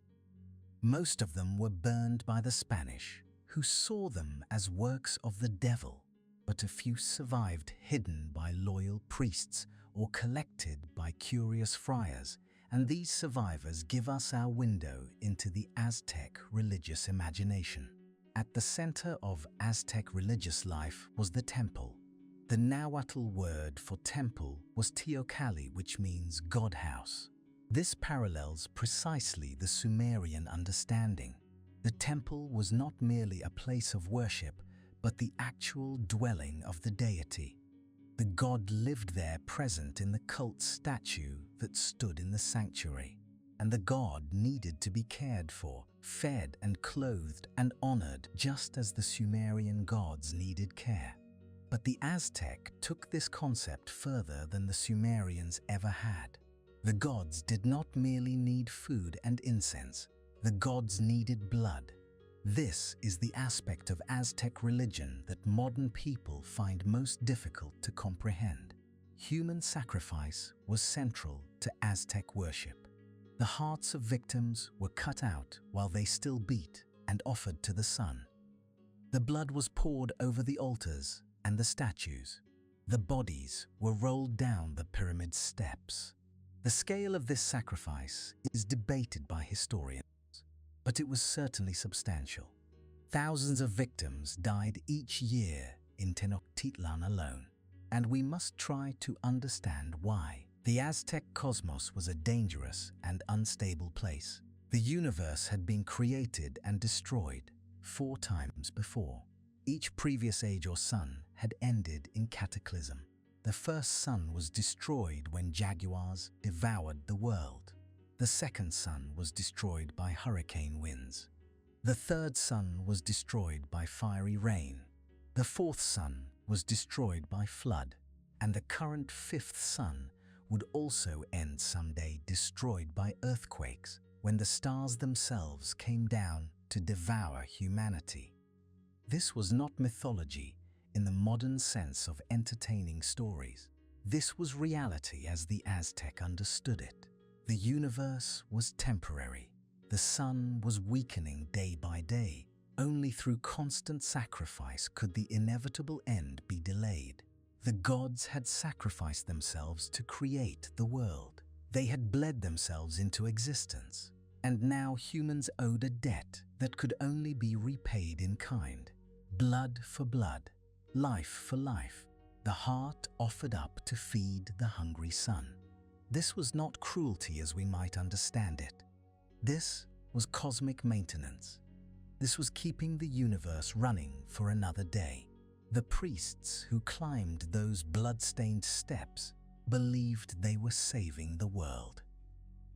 Most of them were burned by the Spanish, who saw them as works of the devil, but a few survived hidden by loyal priests or collected by curious friars, and these survivors give us our window into the Aztec religious imagination. At the center of Aztec religious life was the temple. The Nahuatl word for temple was teocalli, which means God house. This parallels precisely the Sumerian understanding. The temple was not merely a place of worship, but the actual dwelling of the deity. The god lived there, present in the cult statue that stood in the sanctuary. And the god needed to be cared for, fed and clothed and honored, just as the Sumerian gods needed care. But the Aztec took this concept further than the Sumerians ever had. The gods did not merely need food and incense, the gods needed blood. This is the aspect of Aztec religion that modern people find most difficult to comprehend. Human sacrifice was central to Aztec worship. The hearts of victims were cut out while they still beat and offered to the sun. The blood was poured over the altars and the statues. The bodies were rolled down the pyramid steps. The scale of this sacrifice is debated by historians, but it was certainly substantial. Thousands of victims died each year in Tenochtitlan alone, and we must try to understand why. The Aztec cosmos was a dangerous and unstable place. The universe had been created and destroyed 4 times before. Each previous age or sun had ended in cataclysm. The first sun was destroyed when jaguars devoured the world. The second sun was destroyed by hurricane winds. The third sun was destroyed by fiery rain. The fourth sun was destroyed by flood. And the current 5th sun would also end someday, destroyed by earthquakes, when the stars themselves came down to devour humanity. This was not mythology in the modern sense of entertaining stories. This was reality as the Aztec understood it. The universe was temporary. The sun was weakening day by day. Only through constant sacrifice could the inevitable end be delayed. The gods had sacrificed themselves to create the world. They had bled themselves into existence. And now humans owed a debt that could only be repaid in kind. Blood for blood, life for life, the heart offered up to feed the hungry sun. This was not cruelty as we might understand it. This was cosmic maintenance. This was keeping the universe running for another day. The priests who climbed those blood-stained steps believed they were saving the world.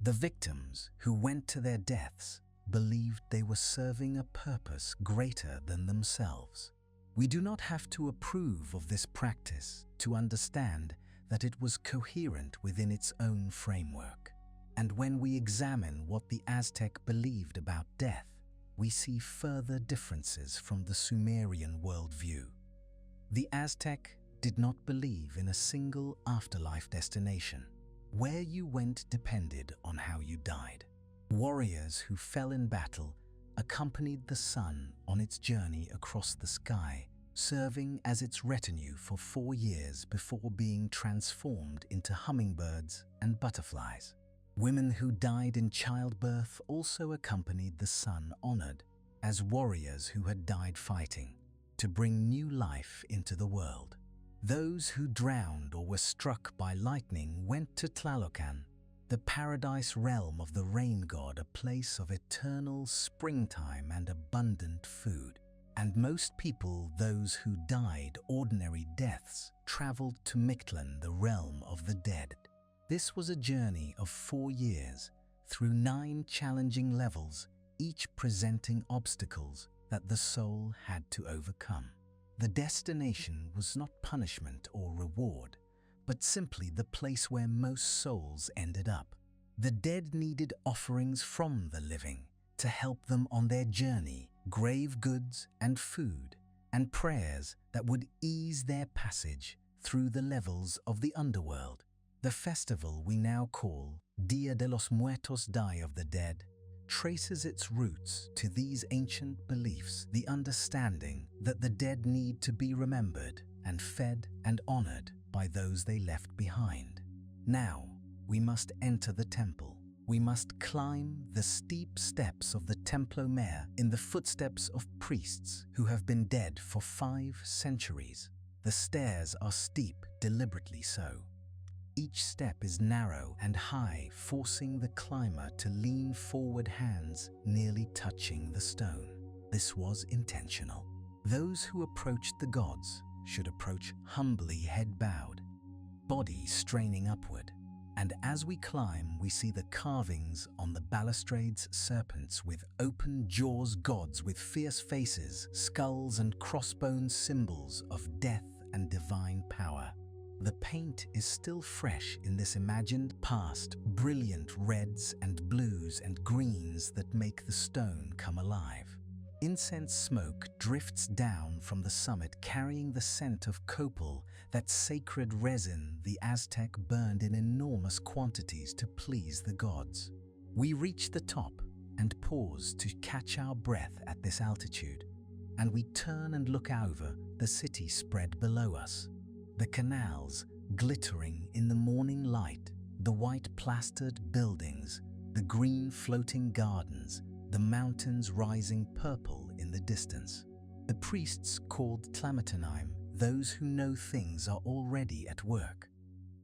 The victims who went to their deaths believed they were serving a purpose greater than themselves. We do not have to approve of this practice to understand that it was coherent within its own framework. And when we examine what the Aztec believed about death, we see further differences from the Sumerian worldview. The Aztec did not believe in a single afterlife destination. Where you went depended on how you died. Warriors who fell in battle accompanied the sun on its journey across the sky, serving as its retinue for 4 years before being transformed into hummingbirds and butterflies. Women who died in childbirth also accompanied the sun, honored as warriors who had died fighting, to bring new life into the world. Those who drowned or were struck by lightning went to Tlalocan, the paradise realm of the rain god, a place of eternal springtime and abundant food. And most people, those who died ordinary deaths, traveled to Mictlan, the realm of the dead. This was a journey of 4 years through 9 challenging levels, each presenting obstacles that the soul had to overcome. The destination was not punishment or reward, but simply the place where most souls ended up. The dead needed offerings from the living to help them on their journey, grave goods and food, and prayers that would ease their passage through the levels of the underworld. The festival we now call Dia de los Muertos, Day of the Dead, traces its roots to these ancient beliefs, the understanding that the dead need to be remembered and fed and honored by those they left behind. Now, we must enter the temple. We must climb the steep steps of the Templo Mayor in the footsteps of priests who have been dead for 5 centuries. The stairs are steep, deliberately so. Each step is narrow and high, forcing the climber to lean forward, hands nearly touching the stone. This was intentional. Those who approached the gods should approach humbly, head bowed, body straining upward. And as we climb, we see the carvings on the balustrades, serpents with open jaws, gods with fierce faces, skulls and crossbones, symbols of death and divine power. The paint is still fresh in this imagined past, brilliant reds and blues and greens that make the stone come alive. Incense smoke drifts down from the summit, carrying the scent of copal, that sacred resin the Aztec burned in enormous quantities to please the gods. We reach the top and pause to catch our breath at this altitude, and we turn and look over the city spread below us. The canals glittering in the morning light, the white plastered buildings, the green floating gardens, the mountains rising purple in the distance. The priests called Tlamatanim, those who know things, are already at work.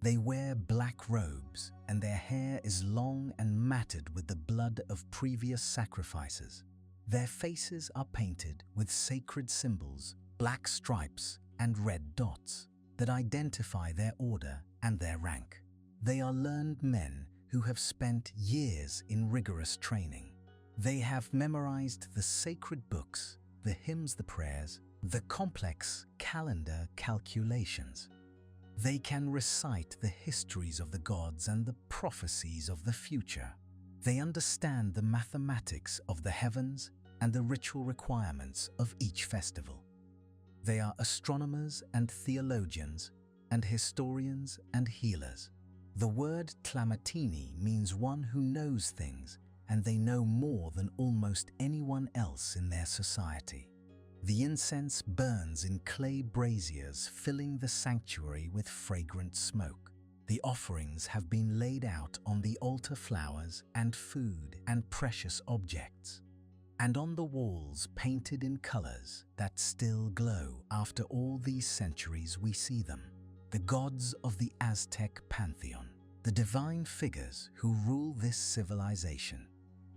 They wear black robes, and their hair is long and matted with the blood of previous sacrifices. Their faces are painted with sacred symbols, black stripes and red dots, that identify their order and their rank. They are learned men who have spent years in rigorous training. They have memorized the sacred books, the hymns, the prayers, the complex calendar calculations. They can recite the histories of the gods and the prophecies of the future. They understand the mathematics of the heavens and the ritual requirements of each festival. They are astronomers and theologians, and historians and healers. The word Tlamatini means one who knows things, and they know more than almost anyone else in their society. The incense burns in clay braziers, filling the sanctuary with fragrant smoke. The offerings have been laid out on the altar, flowers and food and precious objects. And on the walls, painted in colors that still glow after all these centuries, we see them. The gods of the Aztec pantheon, the divine figures who rule this civilization.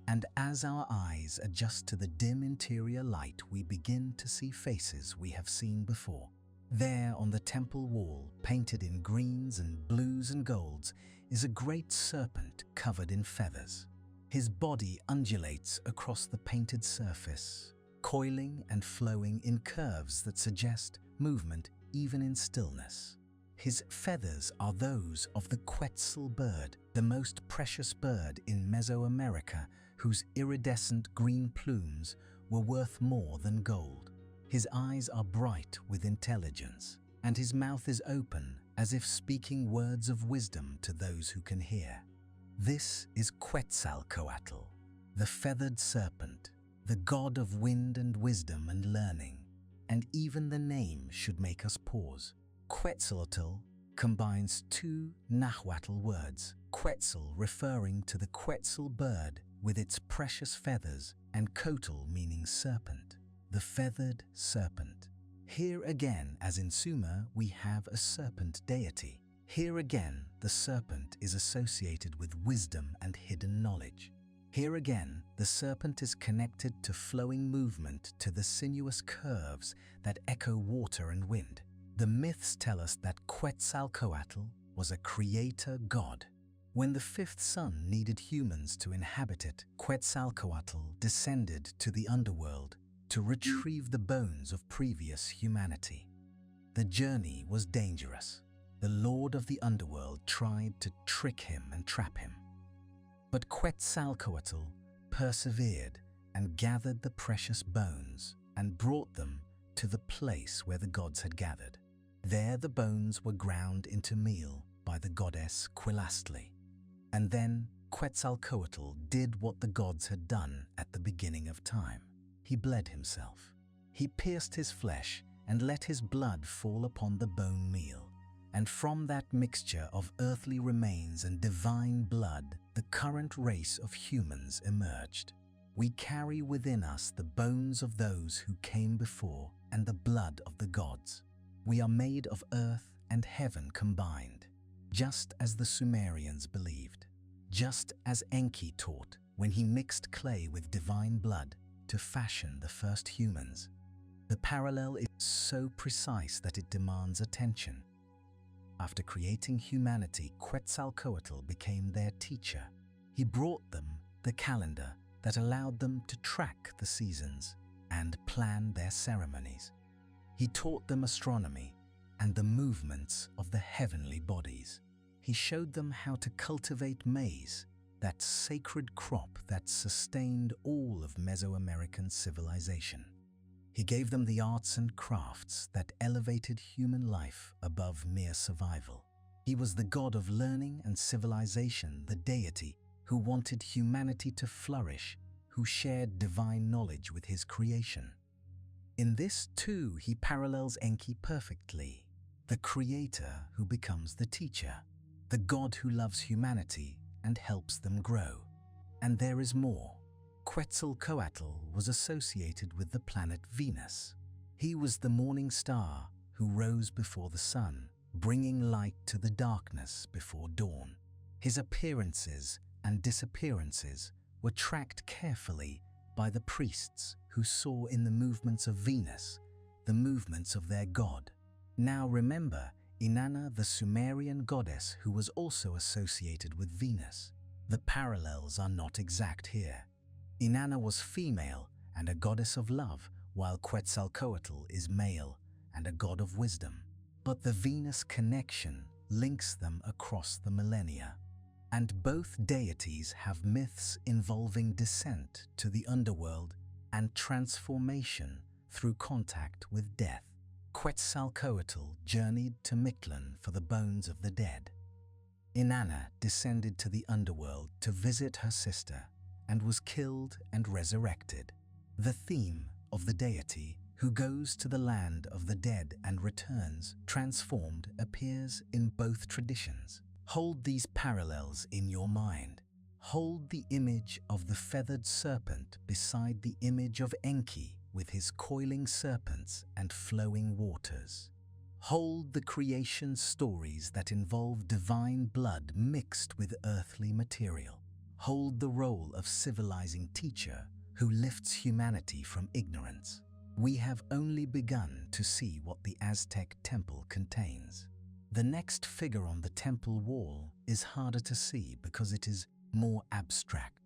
And as our eyes adjust to the dim interior light, we begin to see faces we have seen before. There on the temple wall, painted in greens and blues and golds, is a great serpent covered in feathers. His body undulates across the painted surface, coiling and flowing in curves that suggest movement even in stillness. His feathers are those of the Quetzal bird, the most precious bird in Mesoamerica, whose iridescent green plumes were worth more than gold. His eyes are bright with intelligence, and his mouth is open as if speaking words of wisdom to those who can hear. This is Quetzalcoatl, the feathered serpent, the god of wind and wisdom and learning, and even the name should make us pause. Quetzalcoatl combines 2 Nahuatl words, Quetzal referring to the Quetzal bird with its precious feathers, and Coatl meaning serpent, the feathered serpent. Here again, as in Sumer, we have a serpent deity. Here again, the serpent is associated with wisdom and hidden knowledge. Here again, the serpent is connected to flowing movement, to the sinuous curves that echo water and wind. The myths tell us that Quetzalcoatl was a creator god. When the 5th sun needed humans to inhabit it, Quetzalcoatl descended to the underworld, to retrieve the bones of previous humanity. The journey was dangerous. The Lord of the Underworld tried to trick him and trap him. But Quetzalcoatl persevered and gathered the precious bones and brought them to the place where the gods had gathered. There the bones were ground into meal by the goddess Quilastli. And then Quetzalcoatl did what the gods had done at the beginning of time. He bled himself. He pierced his flesh and let his blood fall upon the bone meal. And from that mixture of earthly remains and divine blood, the current race of humans emerged. We carry within us the bones of those who came before and the blood of the gods. We are made of earth and heaven combined, just as the Sumerians believed, just as Enki taught when he mixed clay with divine blood to fashion the first humans. The parallel is so precise that it demands attention. After creating humanity, Quetzalcoatl became their teacher. He brought them the calendar that allowed them to track the seasons and plan their ceremonies. He taught them astronomy and the movements of the heavenly bodies. He showed them how to cultivate maize, that sacred crop that sustained all of Mesoamerican civilization. He gave them the arts and crafts that elevated human life above mere survival. He was the god of learning and civilization, the deity who wanted humanity to flourish, who shared divine knowledge with his creation. In this too, he parallels Enki perfectly, the creator who becomes the teacher, the god who loves humanity and helps them grow. And there is more. Quetzalcoatl was associated with the planet Venus. He was the morning star who rose before the sun, bringing light to the darkness before dawn. His appearances and disappearances were tracked carefully by the priests who saw in the movements of Venus the movements of their god. Now remember Inanna, the Sumerian goddess who was also associated with Venus. The parallels are not exact here. Inanna was female and a goddess of love, while Quetzalcoatl is male and a god of wisdom. But the Venus connection links them across the millennia. And both deities have myths involving descent to the underworld and transformation through contact with death. Quetzalcoatl journeyed to Mictlan for the bones of the dead. Inanna descended to the underworld to visit her sister and was killed and resurrected. The theme of the deity who goes to the land of the dead and returns transformed appears in both traditions. Hold these parallels in your mind. Hold the image of the feathered serpent beside the image of Enki with his coiling serpents and flowing waters. Hold the creation stories that involve divine blood mixed with earthly material. Hold the role of civilizing teacher who lifts humanity from ignorance. We have only begun to see what the Aztec temple contains. The next figure on the temple wall is harder to see because it is more abstract.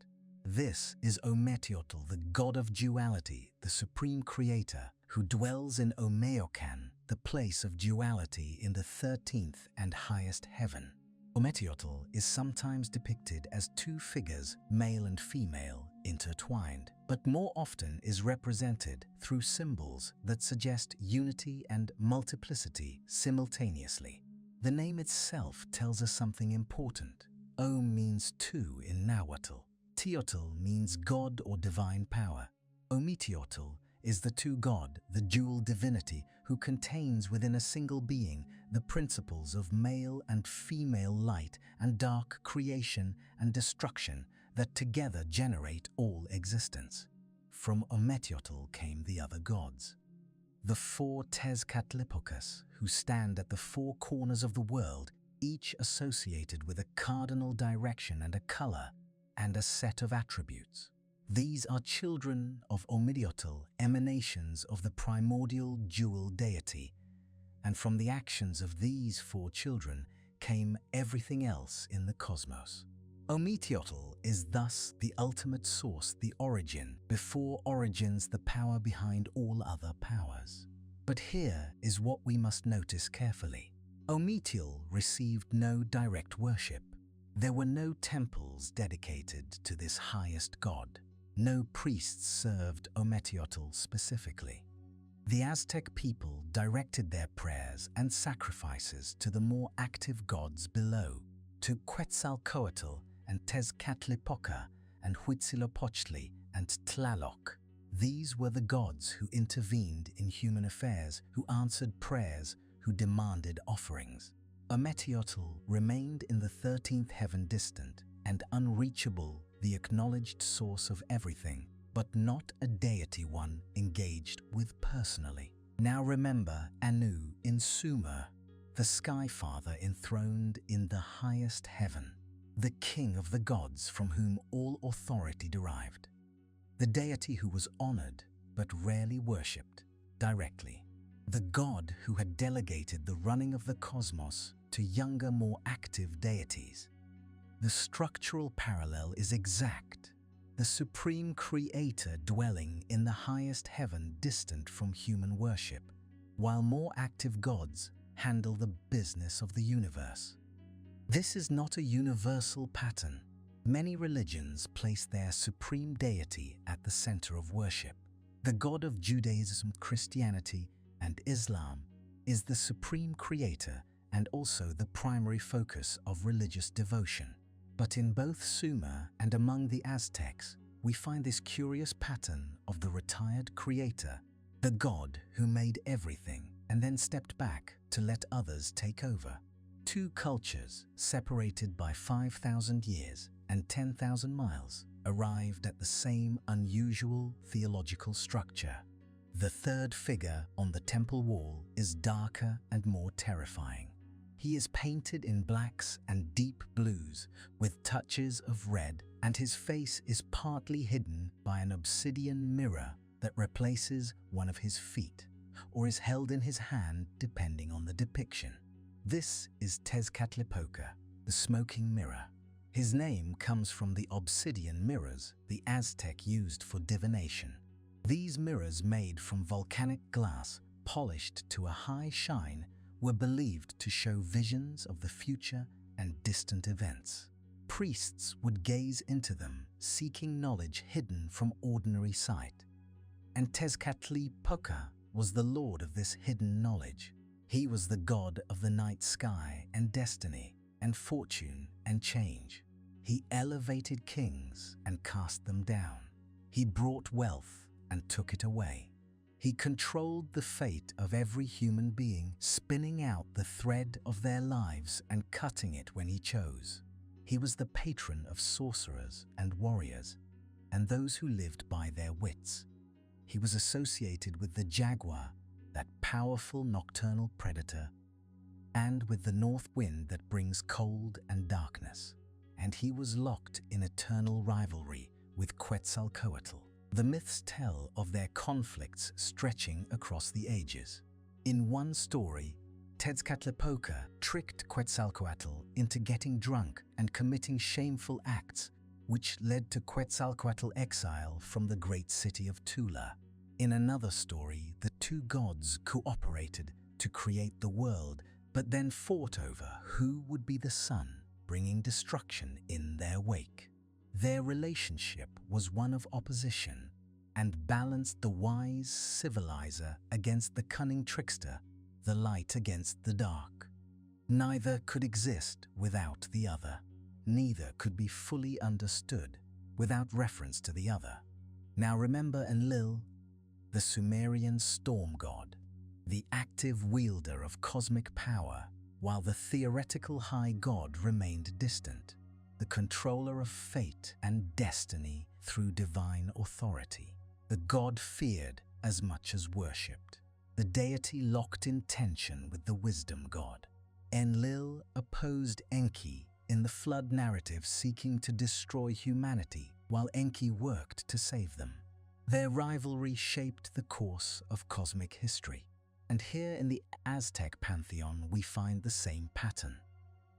This is Ometeotl, the god of duality, the supreme creator, who dwells in Omeocan, the place of duality in the 13th and highest heaven. Ometeotl is sometimes depicted as two figures, male and female, intertwined, but more often is represented through symbols that suggest unity and multiplicity simultaneously. The name itself tells us something important. Om means two in Nahuatl. Teotl means god or divine power. Ometeotl is the two god, the dual divinity, who contains within a single being the principles of male and female light and dark creation and destruction that together generate all existence. From Ometeotl came the other gods. The four Tezcatlipoca, who stand at the four corners of the world, each associated with a cardinal direction and a color and a set of attributes. These are children of Ometeotl, emanations of the primordial dual deity, and from the actions of these four children came everything else in the cosmos. Ometeotl is thus the ultimate source, the origin, before origins the power behind all other powers. But here is what we must notice carefully. Ometeotl received no direct worship. There were no temples dedicated to this highest god. No priests served Ometeotl specifically. The Aztec people directed their prayers and sacrifices to the more active gods below, to Quetzalcoatl and Tezcatlipoca and Huitzilopochtli and Tlaloc. These were the gods who intervened in human affairs, who answered prayers, who demanded offerings. Ometeotl remained in the 13th heaven, distant and unreachable, the acknowledged source of everything, but not a deity one engaged with personally. Now remember Anu in Sumer, the Sky Father enthroned in the highest heaven, the king of the gods from whom all authority derived, the deity who was honored but rarely worshipped directly, the god who had delegated the running of the cosmos to younger, more active deities. The structural parallel is exact. The supreme creator dwelling in the highest heaven, distant from human worship, while more active gods handle the business of the universe. This is not a universal pattern. Many religions place their supreme deity at the center of worship. The God of Judaism, Christianity, and Islam is the supreme creator and also the primary focus of religious devotion. But in both Sumer and among the Aztecs, we find this curious pattern of the retired creator, the god who made everything and then stepped back to let others take over. Two cultures separated by 5,000 years and 10,000 miles arrived at the same unusual theological structure. The third figure on the temple wall is darker and more terrifying. He is painted in blacks and deep blues with touches of red, and his face is partly hidden by an obsidian mirror that replaces one of his feet, or is held in his hand depending on the depiction. This is Tezcatlipoca, the smoking mirror. His name comes from the obsidian mirrors the Aztec used for divination. These mirrors, made from volcanic glass, polished to a high shine, were believed to show visions of the future and distant events. Priests would gaze into them, seeking knowledge hidden from ordinary sight. And Tezcatlipoca was the lord of this hidden knowledge. He was the god of the night sky and destiny and fortune and change. He elevated kings and cast them down. He brought wealth and took it away. He controlled the fate of every human being, spinning out the thread of their lives and cutting it when he chose. He was the patron of sorcerers and warriors, and those who lived by their wits. He was associated with the jaguar, that powerful nocturnal predator, and with the north wind that brings cold and darkness. And he was locked in eternal rivalry with Quetzalcoatl. The myths tell of their conflicts stretching across the ages. In one story, Tezcatlipoca tricked Quetzalcoatl into getting drunk and committing shameful acts, which led to Quetzalcoatl exile from the great city of Tula. In another story, the two gods cooperated to create the world, but then fought over who would be the sun, bringing destruction in their wake. Their relationship was one of opposition and balanced the wise civilizer against the cunning trickster, the light against the dark. Neither could exist without the other. Neither could be fully understood without reference to the other. Now remember Enlil, the Sumerian storm god, the active wielder of cosmic power, while the theoretical high god remained distant, the controller of fate and destiny through divine authority. The god feared as much as worshipped. The deity locked in tension with the wisdom god. Enlil opposed Enki in the flood narrative, seeking to destroy humanity, while Enki worked to save them. Their rivalry shaped the course of cosmic history. And here in the Aztec pantheon we find the same pattern.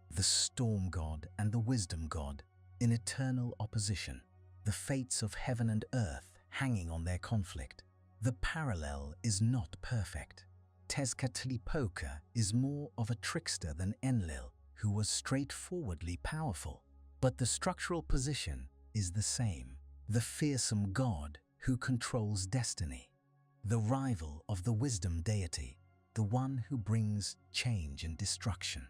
The storm god and the wisdom god in eternal opposition, the fates of heaven and earth hanging on their conflict. The parallel is not perfect. Tezcatlipoca is more of a trickster than Enlil, who was straightforwardly powerful. But the structural position is the same. The fearsome god who controls destiny. The rival of the wisdom deity, the one who brings change and destruction.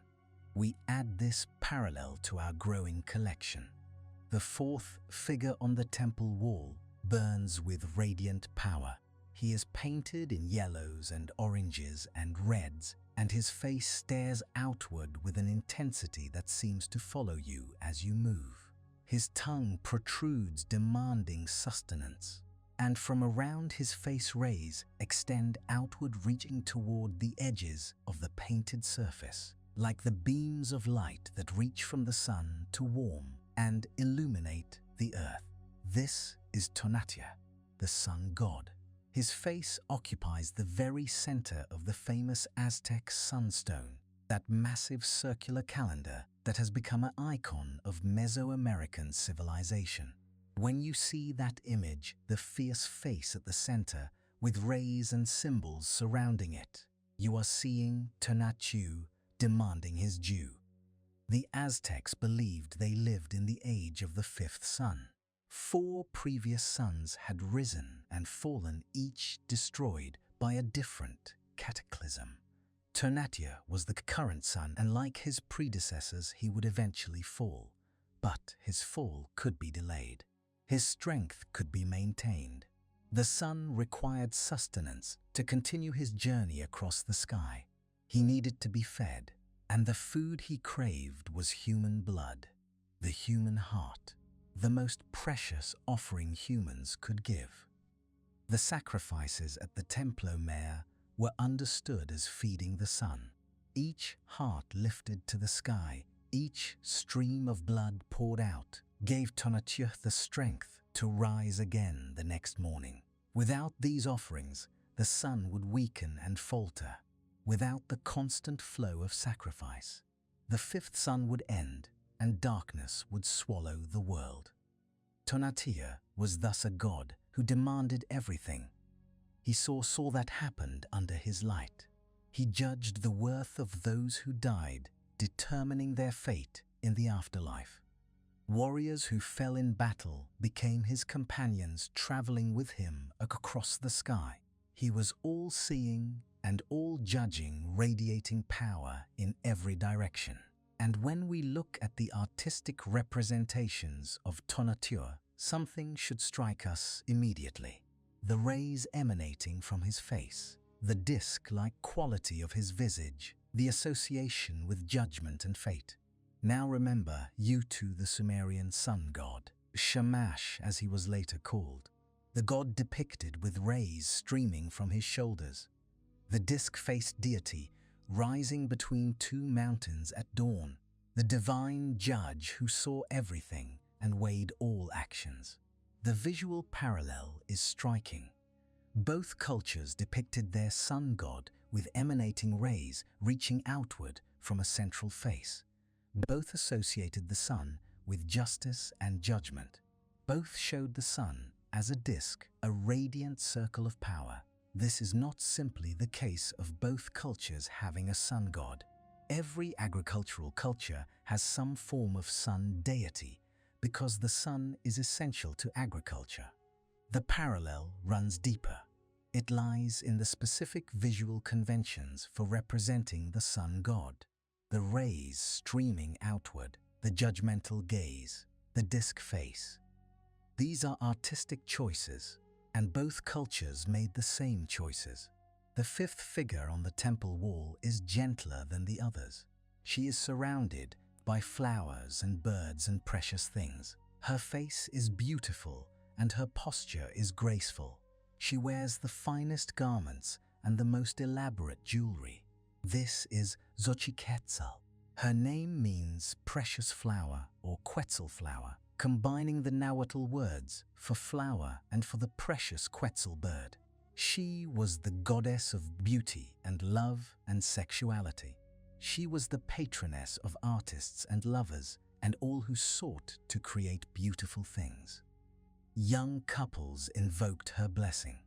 We add this parallel to our growing collection. The fourth figure on the temple wall burns with radiant power. He is painted in yellows and oranges and reds, and his face stares outward with an intensity that seems to follow you as you move. His tongue protrudes, demanding sustenance, and from around his face rays extend outward, reaching toward the edges of the painted surface, like the beams of light that reach from the sun to warm and illuminate the earth. This is Tonatiuh, the sun god. His face occupies the very center of the famous Aztec sunstone, that massive circular calendar that has become an icon of Mesoamerican civilization. When you see that image, the fierce face at the center, with rays and symbols surrounding it, you are seeing Tonatiuh demanding his due. The Aztecs believed they lived in the age of the fifth sun. 4 previous suns had risen and fallen, each destroyed by a different cataclysm. Tonatiuh was the current sun, and like his predecessors, he would eventually fall. But his fall could be delayed. His strength could be maintained. The sun required sustenance to continue his journey across the sky. He needed to be fed, and the food he craved was human blood, the human heart, the most precious offering humans could give. The sacrifices at the Templo Mayor were understood as feeding the sun. Each heart lifted to the sky, each stream of blood poured out, gave Tonatiuh the strength to rise again the next morning. Without these offerings, the sun would weaken and falter. Without the constant flow of sacrifice, the fifth sun would end, and darkness would swallow the world. Tonatiuh was thus a god who demanded everything. He saw that happened under his light. He judged the worth of those who died, determining their fate in the afterlife. Warriors who fell in battle became his companions, traveling with him across the sky. He was all-seeing and all-judging, radiating power in every direction. And when we look at the artistic representations of Tonatiuh, something should strike us immediately. The rays emanating from his face, the disc-like quality of his visage, the association with judgment and fate. Now remember Utu, the Sumerian sun god, Shamash as he was later called, the god depicted with rays streaming from his shoulders, the disc-faced deity rising between 2 mountains at dawn, the divine judge who saw everything and weighed all actions. The visual parallel is striking. Both cultures depicted their sun god with emanating rays reaching outward from a central face. Both associated the sun with justice and judgment. Both showed the sun as a disk, a radiant circle of power. This is not simply the case of both cultures having a sun god. Every agricultural culture has some form of sun deity because the sun is essential to agriculture. The parallel runs deeper. It lies in the specific visual conventions for representing the sun god. The rays streaming outward, the judgmental gaze, the disk face. These are artistic choices, and both cultures made the same choices. The fifth figure on the temple wall is gentler than the others. She is surrounded by flowers and birds and precious things. Her face is beautiful and her posture is graceful. She wears the finest garments and the most elaborate jewelry. This is Xochiquetzal. Her name means precious flower or Quetzal flower, combining the Nahuatl words for flower and for the precious Quetzal bird. She was the goddess of beauty and love and sexuality. She was the patroness of artists and lovers and all who sought to create beautiful things. Young couples invoked her blessing.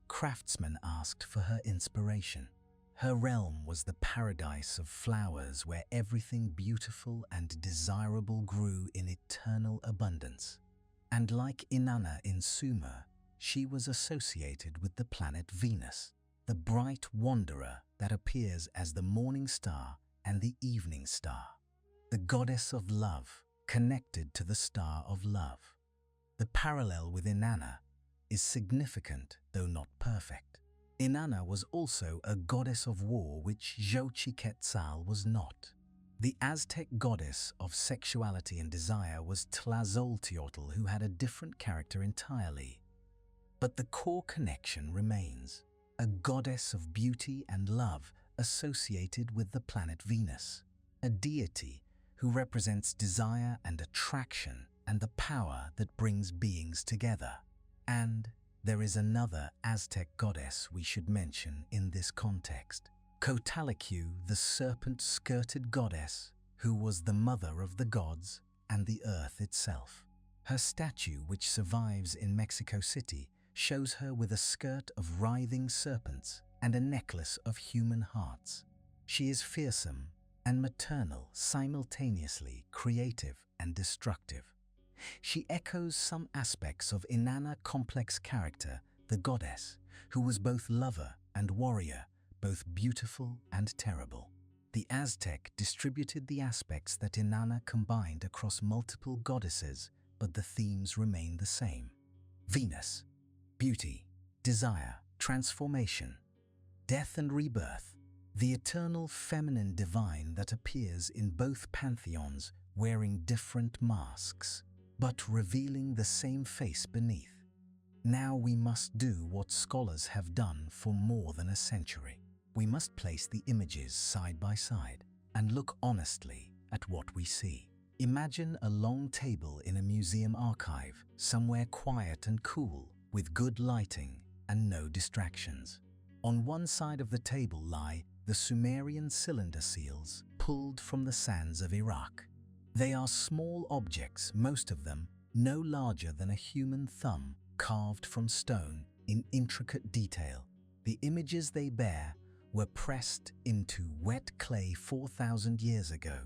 Craftsmen asked for her inspiration. Her realm was the paradise of flowers where everything beautiful and desirable grew in eternal abundance. And like Inanna in Sumer, she was associated with the planet Venus, the bright wanderer that appears as the morning star and the evening star, the goddess of love connected to the star of love. The parallel with Inanna is significant though not perfect. Inanna was also a goddess of war, which Xochiquetzal was not. The Aztec goddess of sexuality and desire was Tlazolteotl, who had a different character entirely. But the core connection remains, a goddess of beauty and love associated with the planet Venus, a deity who represents desire and attraction and the power that brings beings together. And there is another Aztec goddess we should mention in this context, Coatlicue, the serpent-skirted goddess, who was the mother of the gods and the earth itself. Her statue, which survives in Mexico City, shows her with a skirt of writhing serpents and a necklace of human hearts. She is fearsome and maternal, simultaneously creative and destructive. She echoes some aspects of Inanna's complex character, the goddess, who was both lover and warrior, both beautiful and terrible. The Aztec distributed the aspects that Inanna combined across multiple goddesses, but the themes remain the same. Venus, beauty, desire, transformation, death and rebirth, the eternal feminine divine that appears in both pantheons wearing different masks, but revealing the same face beneath. Now we must do what scholars have done for more than a century. We must place the images side by side and look honestly at what we see. Imagine a long table in a museum archive, somewhere quiet and cool, with good lighting and no distractions. On one side of the table lie the Sumerian cylinder seals pulled from the sands of Iraq. They are small objects, most of them no larger than a human thumb, carved from stone in intricate detail. The images they bear were pressed into wet clay 4,000 years ago,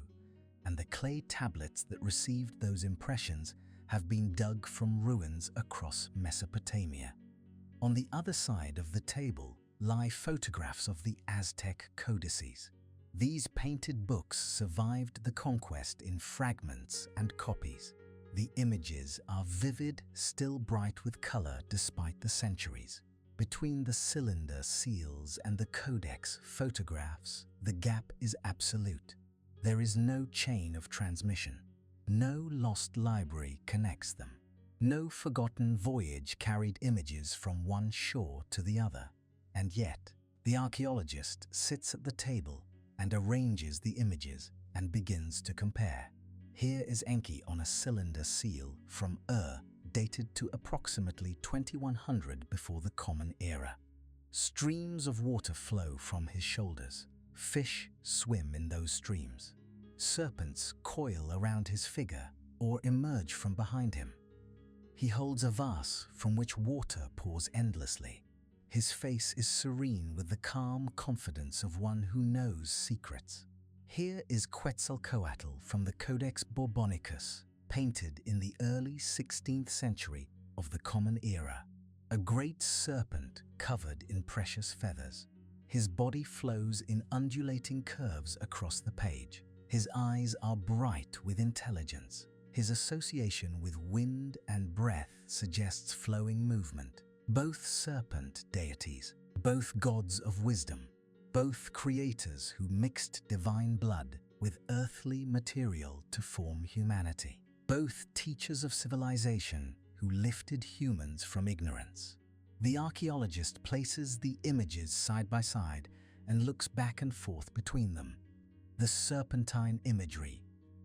and the clay tablets that received those impressions have been dug from ruins across Mesopotamia. On the other side of the table lie photographs of the Aztec codices. These painted books survived the conquest in fragments and copies. The images are vivid, still bright with color despite the centuries. Between the cylinder seals and the codex photographs, the gap is absolute. There is no chain of transmission. No lost library connects them. No forgotten voyage carried images from one shore to the other. And yet, the archaeologist sits at the table and arranges the images and begins to compare. Here is Enki on a cylinder seal from dated to approximately 2100 before the Common Era. Streams of water flow from his shoulders. Fish swim in those streams. Serpents coil around his figure or emerge from behind him. He holds a vase from which water pours endlessly. His face is serene with the calm confidence of one who knows secrets. Here is Quetzalcoatl from the Codex Borbonicus, painted in the early 16th century of the Common Era, a great serpent covered in precious feathers. His body flows in undulating curves across the page. His eyes are bright with intelligence. His association with wind and breath suggests flowing movement. Both serpent deities, both gods of wisdom, both creators who mixed divine blood with earthly material to form humanity. Both teachers of civilization who lifted humans from ignorance. The archaeologist places the images side by side and looks back and forth between them. The serpentine imagery,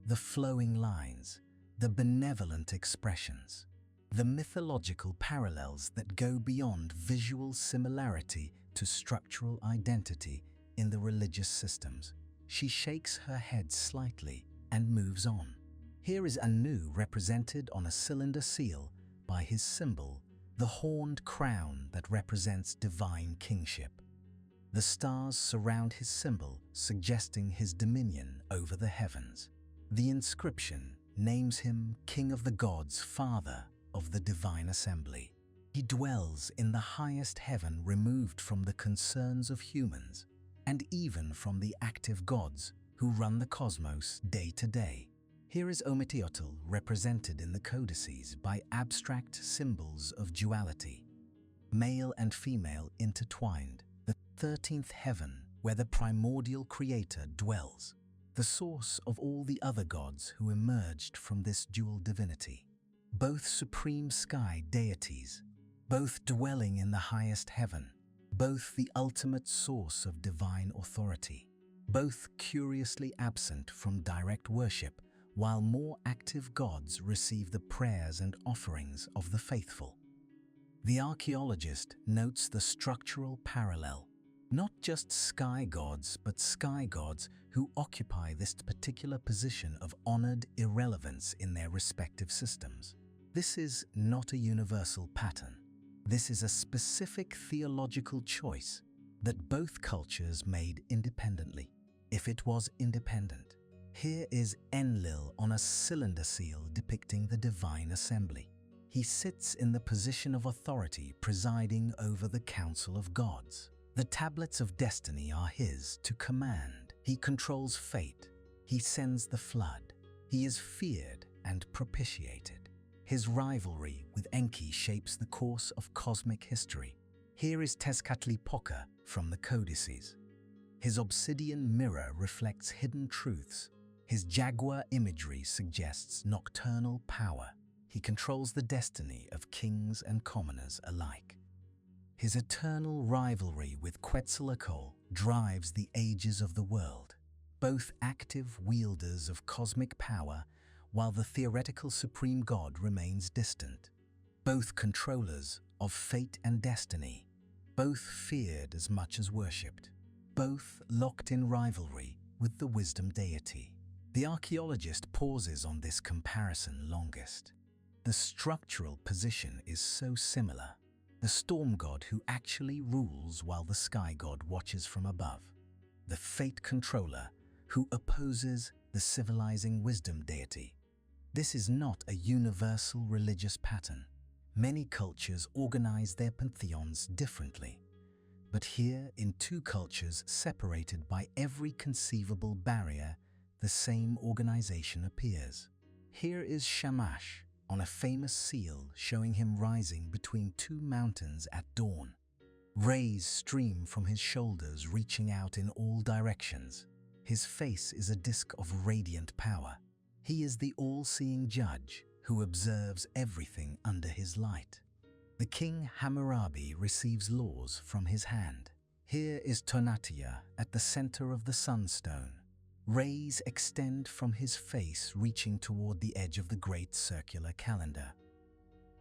the flowing lines, the benevolent expressions, the mythological parallels that go beyond visual similarity to structural identity in the religious systems. She shakes her head slightly and moves on. Here is Anu represented on a cylinder seal by his symbol, the horned crown that represents divine kingship. The stars surround his symbol, suggesting his dominion over the heavens. The inscription names him King of the Gods, Father of the divine assembly. He dwells in the highest heaven, removed from the concerns of humans, and even from the active gods who run the cosmos day to day. Here is Ometeotl represented in the codices by abstract symbols of duality, male and female intertwined, the 13th heaven where the primordial creator dwells, the source of all the other gods who emerged from this dual divinity. Both supreme sky deities, both dwelling in the highest heaven, both the ultimate source of divine authority, both curiously absent from direct worship, while more active gods receive the prayers and offerings of the faithful. The archaeologist notes the structural parallel. Not just sky gods, but sky gods who occupy this particular position of honored irrelevance in their respective systems. This is not a universal pattern. This is a specific theological choice that both cultures made independently, if it was independent. Here is Enlil on a cylinder seal depicting the divine assembly. He sits in the position of authority, presiding over the council of gods. The tablets of destiny are his to command. He controls fate. He sends the flood. He is feared and propitiated. His rivalry with Enki shapes the course of cosmic history. Here is Tezcatlipoca from the codices. His obsidian mirror reflects hidden truths. His jaguar imagery suggests nocturnal power. He controls the destiny of kings and commoners alike. His eternal rivalry with Quetzalcoatl drives the ages of the world, both active wielders of cosmic power, while the theoretical supreme god remains distant, both controllers of fate and destiny, both feared as much as worshipped, both locked in rivalry with the wisdom deity. The archaeologist pauses on this comparison longest. The structural position is so similar. The storm god who actually rules while the sky god watches from above. The fate controller who opposes the civilizing wisdom deity. This is not a universal religious pattern. Many cultures organize their pantheons differently. But here, in two cultures separated by every conceivable barrier, the same organization appears. Here is Shamash on a famous seal showing him rising between two mountains at dawn. Rays stream from his shoulders, reaching out in all directions. His face is a disk of radiant power. He is the all-seeing judge who observes everything under his light. The king Hammurabi receives laws from his hand. Here is Tonatiuh at the center of the sunstone. Rays extend from his face, reaching toward the edge of the great circular calendar.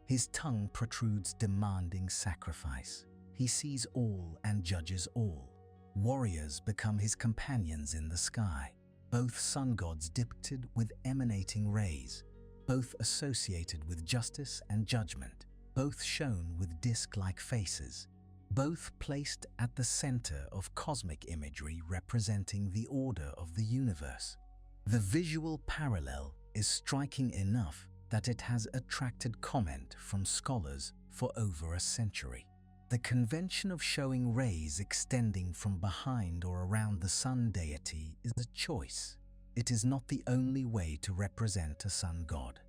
His tongue protrudes, demanding sacrifice. He sees all and judges all. Warriors become his companions in the sky, both sun gods depicted with emanating rays, both associated with justice and judgment, both shown with disc-like faces, both placed at the center of cosmic imagery representing the order of the universe. The visual parallel is striking enough that it has attracted comment from scholars for over a century. The convention of showing rays extending from behind or around the sun deity is a choice. It is not the only way to represent a sun god.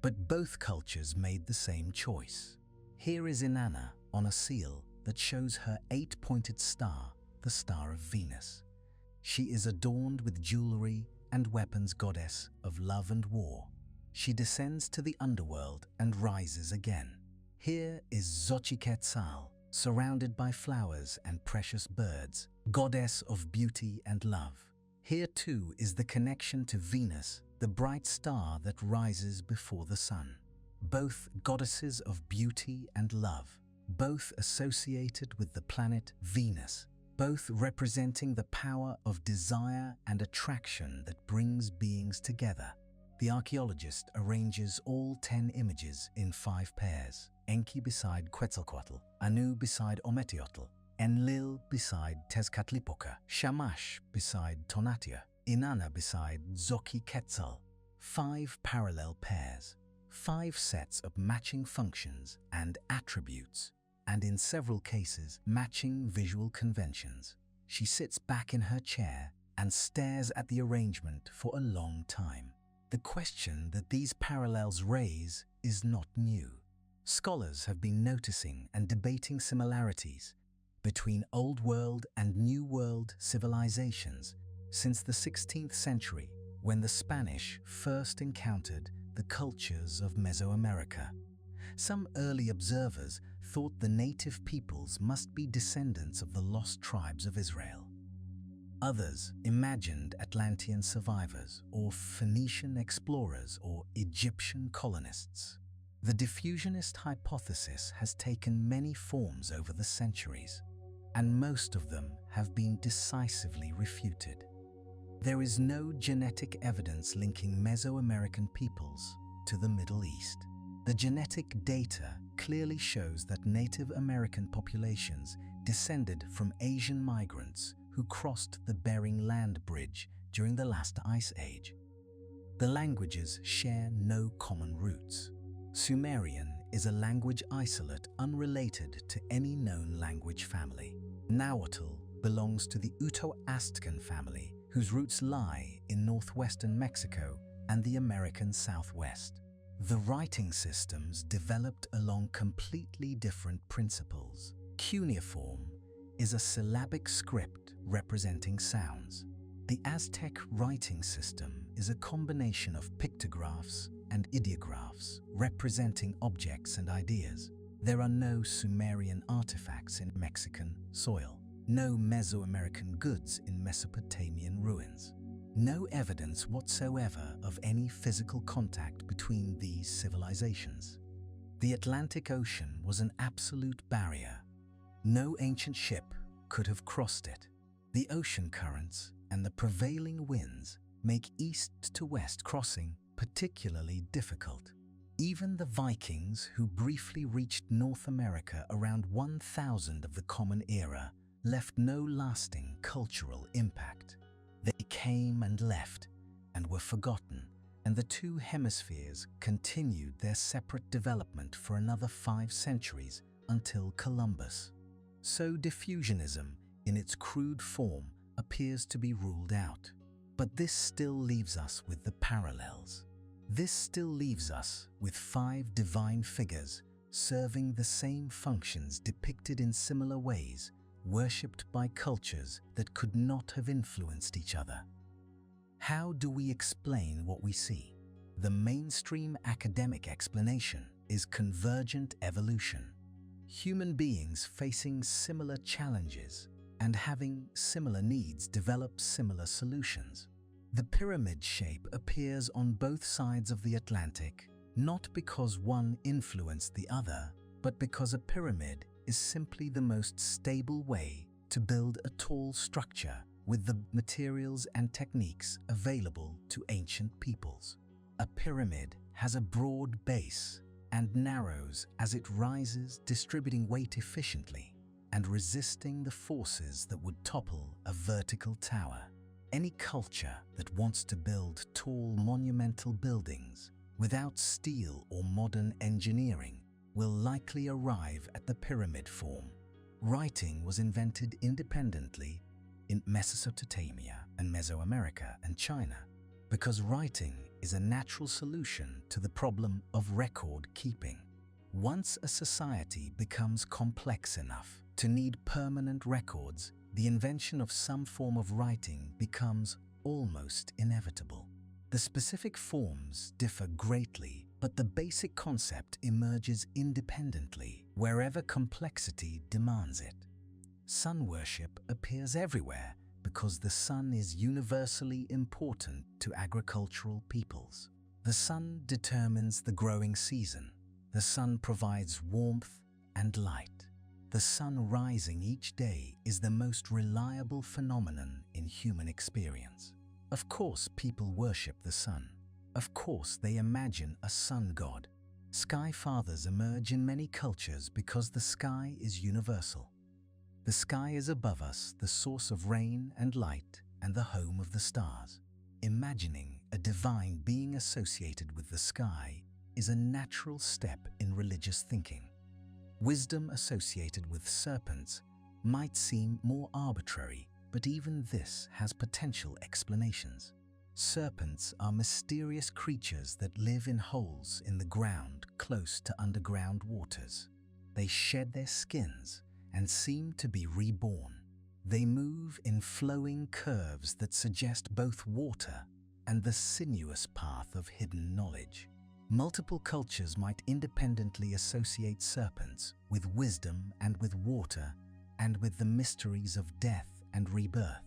But both cultures made the same choice. Here is Inanna on a seal that shows her 8-pointed star, the Star of Venus. She is adorned with jewelry and weapons, goddess of love and war. She descends to the underworld and rises again. Here is Xochiquetzal, surrounded by flowers and precious birds, goddess of beauty and love. Here too is the connection to Venus, the bright star that rises before the sun. Both goddesses of beauty and love, both associated with the planet Venus, both representing the power of desire and attraction that brings beings together. The archaeologist arranges all 10 images in 5 pairs: Enki beside Quetzalcoatl, Anu beside Ometeotl, Enlil beside Tezcatlipoca, Shamash beside Tonatiuh, Inanna beside Xochi Quetzal. 5 parallel pairs, 5 sets of matching functions and attributes, and in several cases matching visual conventions. She sits back in her chair and stares at the arrangement for a long time. The question that these parallels raise is not new. Scholars have been noticing and debating similarities between Old World and New World civilizations since the 16th century, when the Spanish first encountered the cultures of Mesoamerica. Some early observers thought the native peoples must be descendants of the lost tribes of Israel. Others imagined Atlantean survivors, or Phoenician explorers, or Egyptian colonists. The diffusionist hypothesis has taken many forms over the centuries, and most of them have been decisively refuted. There is no genetic evidence linking Mesoamerican peoples to the Middle East. The genetic data clearly shows that Native American populations descended from Asian migrants who crossed the Bering Land Bridge during the last ice age. The languages share no common roots. Sumerian is a language isolate unrelated to any known language family. Nahuatl belongs to the Uto-Aztecan family, whose roots lie in northwestern Mexico and the American Southwest. The writing systems developed along completely different principles. Cuneiform is a syllabic script representing sounds. The Aztec writing system is a combination of pictographs and ideographs representing objects and ideas. There are no Sumerian artifacts in Mexican soil, no Mesoamerican goods in Mesopotamian ruins, no evidence whatsoever of any physical contact between these civilizations. The Atlantic Ocean was an absolute barrier. No ancient ship could have crossed it. The ocean currents and the prevailing winds make east to west crossing particularly difficult. Even the Vikings, who briefly reached North America around 1000 of the Common Era, left no lasting cultural impact. They came and left and were forgotten, and the two hemispheres continued their separate development for another 5 centuries until Columbus. So diffusionism, in its crude form, appears to be ruled out. But this still leaves us with the parallels. This still leaves us with 5 divine figures serving the same functions depicted in similar ways, worshipped by cultures that could not have influenced each other. How do we explain what we see? The mainstream academic explanation is convergent evolution. Human beings facing similar challenges and having similar needs develop similar solutions. The pyramid shape appears on both sides of the Atlantic, not because one influenced the other, but because a pyramid is simply the most stable way to build a tall structure with the materials and techniques available to ancient peoples. A pyramid has a broad base and narrows as it rises, distributing weight efficiently and resisting the forces that would topple a vertical tower. Any culture that wants to build tall, monumental buildings without steel or modern engineering will likely arrive at the pyramid form. Writing was invented independently in Mesopotamia and Mesoamerica and China because writing is a natural solution to the problem of record keeping. Once a society becomes complex enough to need permanent records, the invention of some form of writing becomes almost inevitable. The specific forms differ greatly, but the basic concept emerges independently wherever complexity demands it. Sun worship appears everywhere because the sun is universally important to agricultural peoples. The sun determines the growing season. The sun provides warmth and light. The sun rising each day is the most reliable phenomenon in human experience. Of course, people worship the sun. Of course, they imagine a sun god. Sky fathers emerge in many cultures because the sky is universal. The sky is above us, the source of rain and light, and the home of the stars. Imagining a divine being associated with the sky is a natural step in religious thinking. Wisdom associated with serpents might seem more arbitrary, but even this has potential explanations. Serpents are mysterious creatures that live in holes in the ground close to underground waters. They shed their skins and seem to be reborn. They move in flowing curves that suggest both water and the sinuous path of hidden knowledge. Multiple cultures might independently associate serpents with wisdom and with water and with the mysteries of death and rebirth.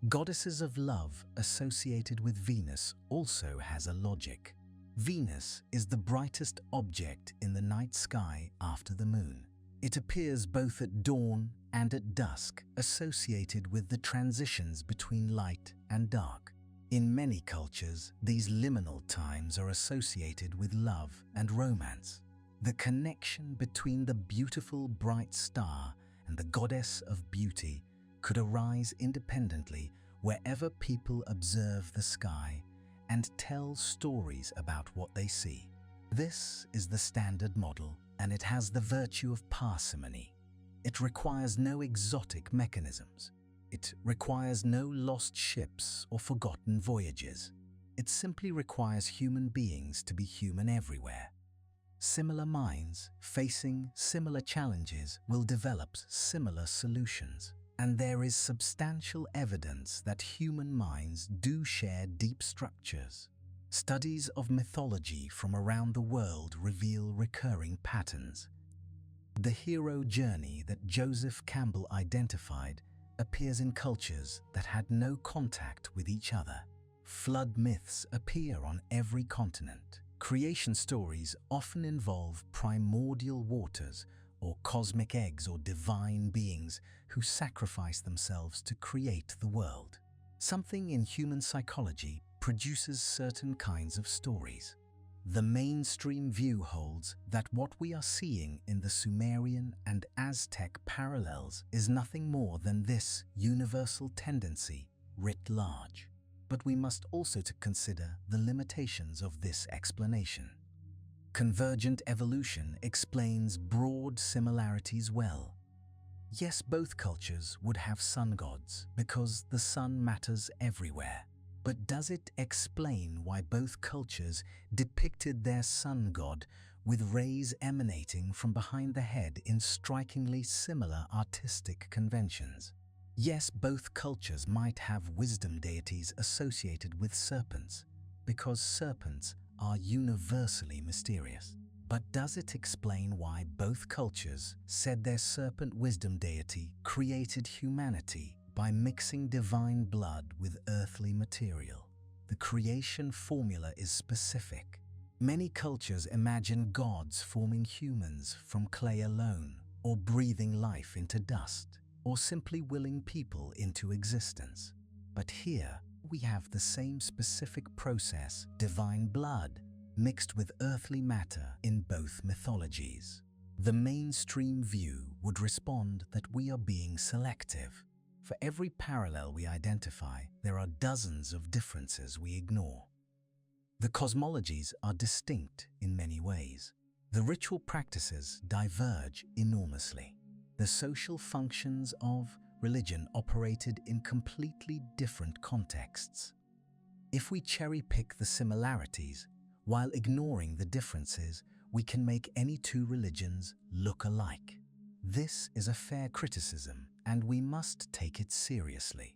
Goddesses of love associated with Venus also has a logic. Venus is the brightest object in the night sky after the moon. It appears both at dawn and at dusk, associated with the transitions between light and dark. In many cultures, these liminal times are associated with love and romance. The connection between the beautiful bright star and the goddess of beauty could arise independently wherever people observe the sky and tell stories about what they see. This is the standard model, and it has the virtue of parsimony. It requires no exotic mechanisms. It requires no lost ships or forgotten voyages. It simply requires human beings to be human everywhere. Similar minds facing similar challenges will develop similar solutions. And there is substantial evidence that human minds do share deep structures. Studies of mythology from around the world reveal recurring patterns. The hero journey that Joseph Campbell identified appears in cultures that had no contact with each other. Flood myths appear on every continent. Creation stories often involve primordial waters or cosmic eggs or divine beings who sacrifice themselves to create the world. Something in human psychology produces certain kinds of stories. The mainstream view holds that what we are seeing in the Sumerian and Aztec parallels is nothing more than this universal tendency writ large. But we must also consider the limitations of this explanation. Convergent evolution explains broad similarities well. Yes, both cultures would have sun gods because the sun matters everywhere. But does it explain why both cultures depicted their sun god with rays emanating from behind the head in strikingly similar artistic conventions? Yes, both cultures might have wisdom deities associated with serpents because serpents are universally mysterious. But does it explain why both cultures said their serpent wisdom deity created humanity by mixing divine blood with earthly material? The creation formula is specific. Many cultures imagine gods forming humans from clay alone, or breathing life into dust, or simply willing people into existence. But here we have the same specific process, divine blood, mixed with earthly matter in both mythologies. The mainstream view would respond that we are being selective. For every parallel we identify, there are dozens of differences we ignore. The cosmologies are distinct in many ways. The ritual practices diverge enormously. The social functions of religion operated in completely different contexts. If we cherry-pick the similarities, while ignoring the differences, we can make any two religions look alike. This is a fair criticism, and we must take it seriously.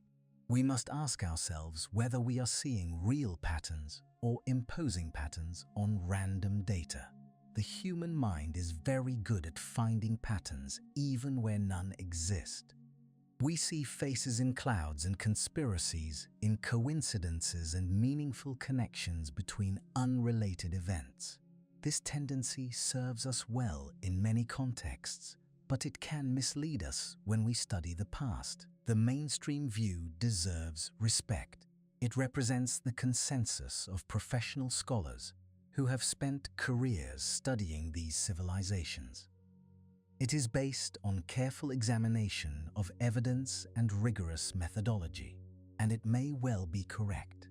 We must ask ourselves whether we are seeing real patterns or imposing patterns on random data. The human mind is very good at finding patterns even where none exist. We see faces in clouds and conspiracies in coincidences and meaningful connections between unrelated events. This tendency serves us well in many contexts, but it can mislead us when we study the past. The mainstream view deserves respect. It represents the consensus of professional scholars who have spent careers studying these civilizations. It is based on careful examination of evidence and rigorous methodology, and it may well be correct.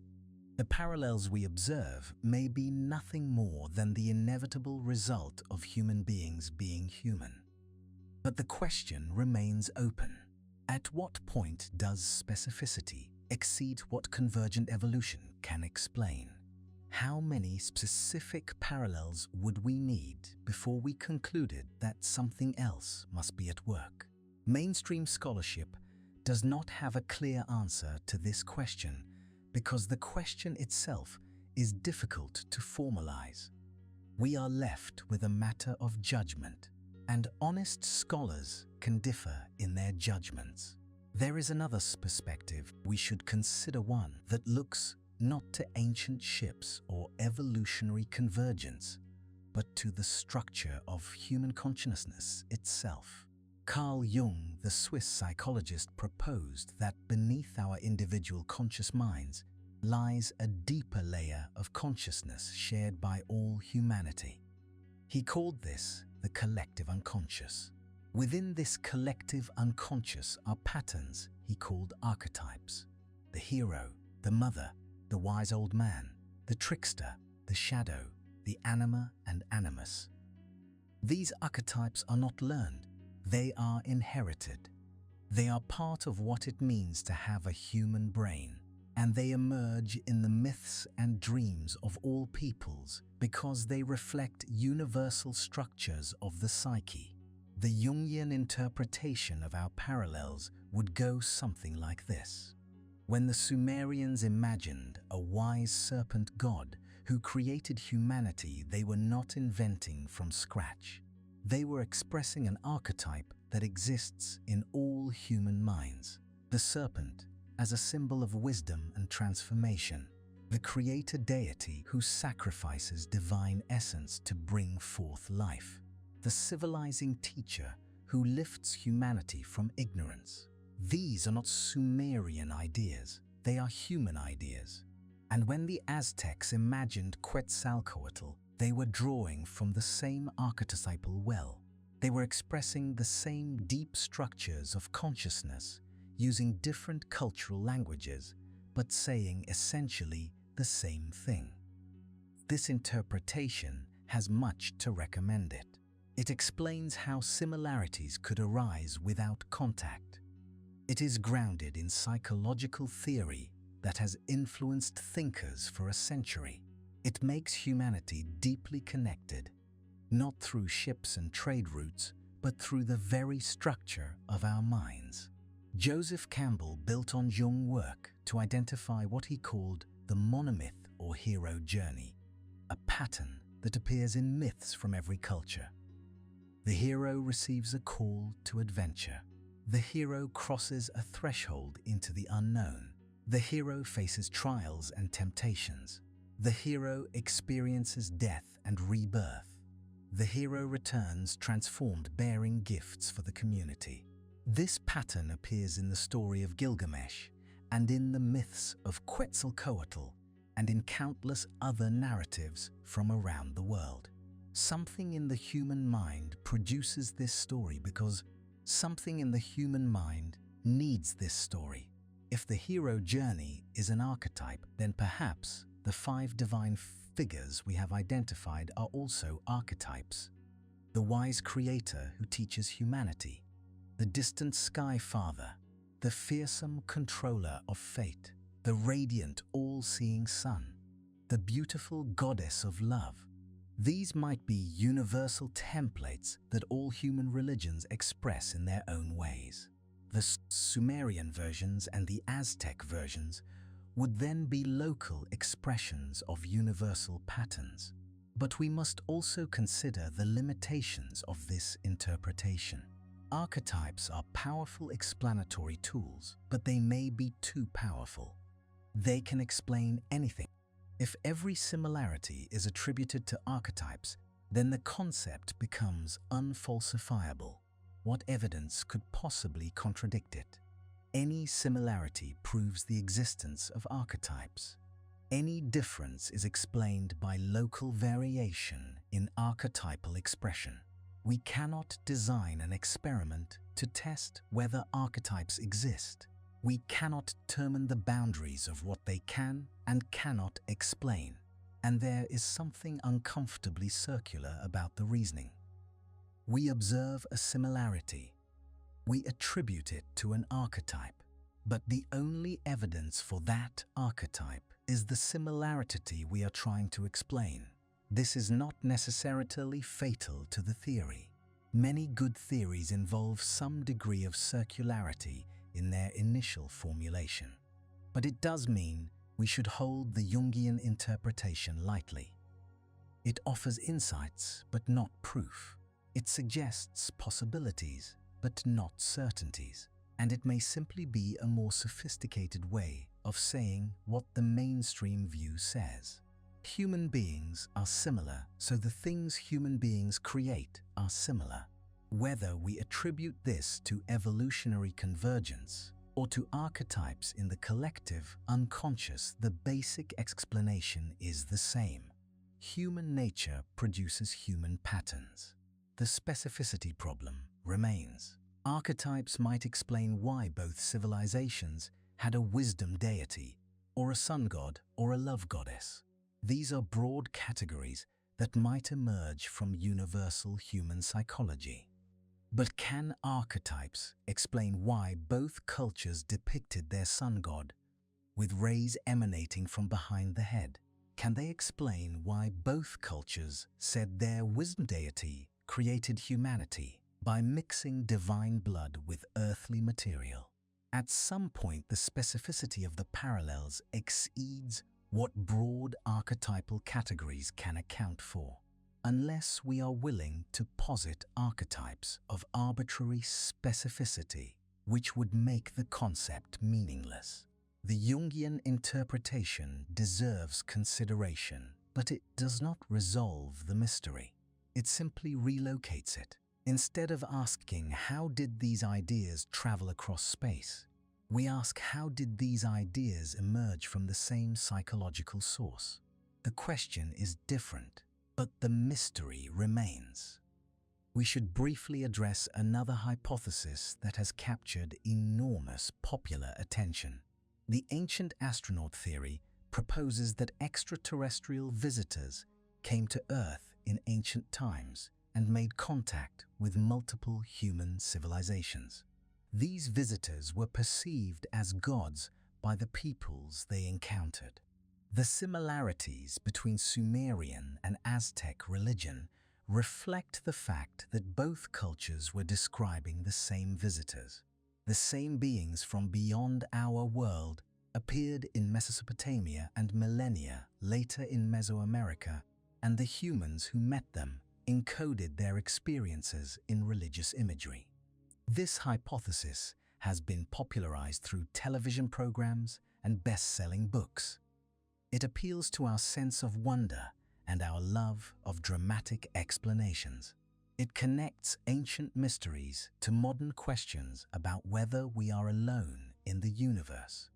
The parallels we observe may be nothing more than the inevitable result of human beings being human. But the question remains open. At what point does specificity exceed what convergent evolution can explain? How many specific parallels would we need before we concluded that something else must be at work? Mainstream scholarship does not have a clear answer to this question because the question itself is difficult to formalize. We are left with a matter of judgment, and honest scholars can differ in their judgments. There is another perspective we should consider, one that looks not to ancient ships or evolutionary convergence, but to the structure of human consciousness itself. Carl Jung, the Swiss psychologist, proposed that beneath our individual conscious minds lies a deeper layer of consciousness shared by all humanity. He called this the collective unconscious. Within this collective unconscious are patterns he called archetypes: the hero, the mother, the wise old man, the trickster, the shadow, the anima and animus. These archetypes are not learned, they are inherited. They are part of what it means to have a human brain, and they emerge in the myths and dreams of all peoples because they reflect universal structures of the psyche. The Jungian interpretation of our parallels would go something like this. When the Sumerians imagined a wise serpent god who created humanity, they were not inventing from scratch. They were expressing an archetype that exists in all human minds. The serpent as a symbol of wisdom and transformation, the creator deity who sacrifices divine essence to bring forth life, the civilizing teacher who lifts humanity from ignorance. These are not Sumerian ideas, they are human ideas. And when the Aztecs imagined Quetzalcoatl, they were drawing from the same archetypal well. They were expressing the same deep structures of consciousness, using different cultural languages, but saying essentially the same thing. This interpretation has much to recommend it. It explains how similarities could arise without contact. It is grounded in psychological theory that has influenced thinkers for a century. It makes humanity deeply connected, not through ships and trade routes, but through the very structure of our minds. Joseph Campbell built on Jung's work to identify what he called the monomyth or hero journey, a pattern that appears in myths from every culture. The hero receives a call to adventure. The hero crosses a threshold into the unknown. The hero faces trials and temptations. The hero experiences death and rebirth. The hero returns transformed, bearing gifts for the community. This pattern appears in the story of Gilgamesh and in the myths of Quetzalcoatl and in countless other narratives from around the world. Something in the human mind produces this story because something in the human mind needs this story. If the hero journey is an archetype, then perhaps the 5 divine figures we have identified are also archetypes. The wise creator who teaches humanity, the distant sky father, the fearsome controller of fate, the radiant all-seeing sun, the beautiful goddess of love. These might be universal templates that all human religions express in their own ways. The Sumerian versions and the Aztec versions would then be local expressions of universal patterns. But we must also consider the limitations of this interpretation. Archetypes are powerful explanatory tools, but they may be too powerful. They can explain anything. If every similarity is attributed to archetypes, then the concept becomes unfalsifiable. What evidence could possibly contradict it? Any similarity proves the existence of archetypes. Any difference is explained by local variation in archetypal expression. We cannot design an experiment to test whether archetypes exist. We cannot determine the boundaries of what they can and cannot explain. And there is something uncomfortably circular about the reasoning. We observe a similarity. We attribute it to an archetype, but the only evidence for that archetype is the similarity we are trying to explain. This is not necessarily fatal to the theory. Many good theories involve some degree of circularity in their initial formulation. But it does mean we should hold the Jungian interpretation lightly. It offers insights but not proof. It suggests possibilities but not certainties. And it may simply be a more sophisticated way of saying what the mainstream view says. Human beings are similar, so the things human beings create are similar. Whether we attribute this to evolutionary convergence or to archetypes in the collective unconscious, the basic explanation is the same. Human nature produces human patterns. The specificity problem remains. Archetypes might explain why both civilizations had a wisdom deity, or a sun god, or a love goddess. These are broad categories that might emerge from universal human psychology. But can archetypes explain why both cultures depicted their sun god with rays emanating from behind the head? Can they explain why both cultures said their wisdom deity created humanity by mixing divine blood with earthly material? At some point, the specificity of the parallels exceeds what broad archetypal categories can account for. Unless we are willing to posit archetypes of arbitrary specificity, which would make the concept meaningless. The Jungian interpretation deserves consideration, but it does not resolve the mystery. It simply relocates it. Instead of asking how did these ideas travel across space, we ask how did these ideas emerge from the same psychological source. The question is different, but the mystery remains. We should briefly address another hypothesis that has captured enormous popular attention. The ancient astronaut theory proposes that extraterrestrial visitors came to Earth in ancient times and made contact with multiple human civilizations. These visitors were perceived as gods by the peoples they encountered. The similarities between Sumerian and Aztec religion reflect the fact that both cultures were describing the same visitors. The same beings from beyond our world appeared in Mesopotamia and millennia later in Mesoamerica, and the humans who met them encoded their experiences in religious imagery. This hypothesis has been popularized through television programs and best-selling books. It appeals to our sense of wonder and our love of dramatic explanations. It connects ancient mysteries to modern questions about whether we are alone in the universe.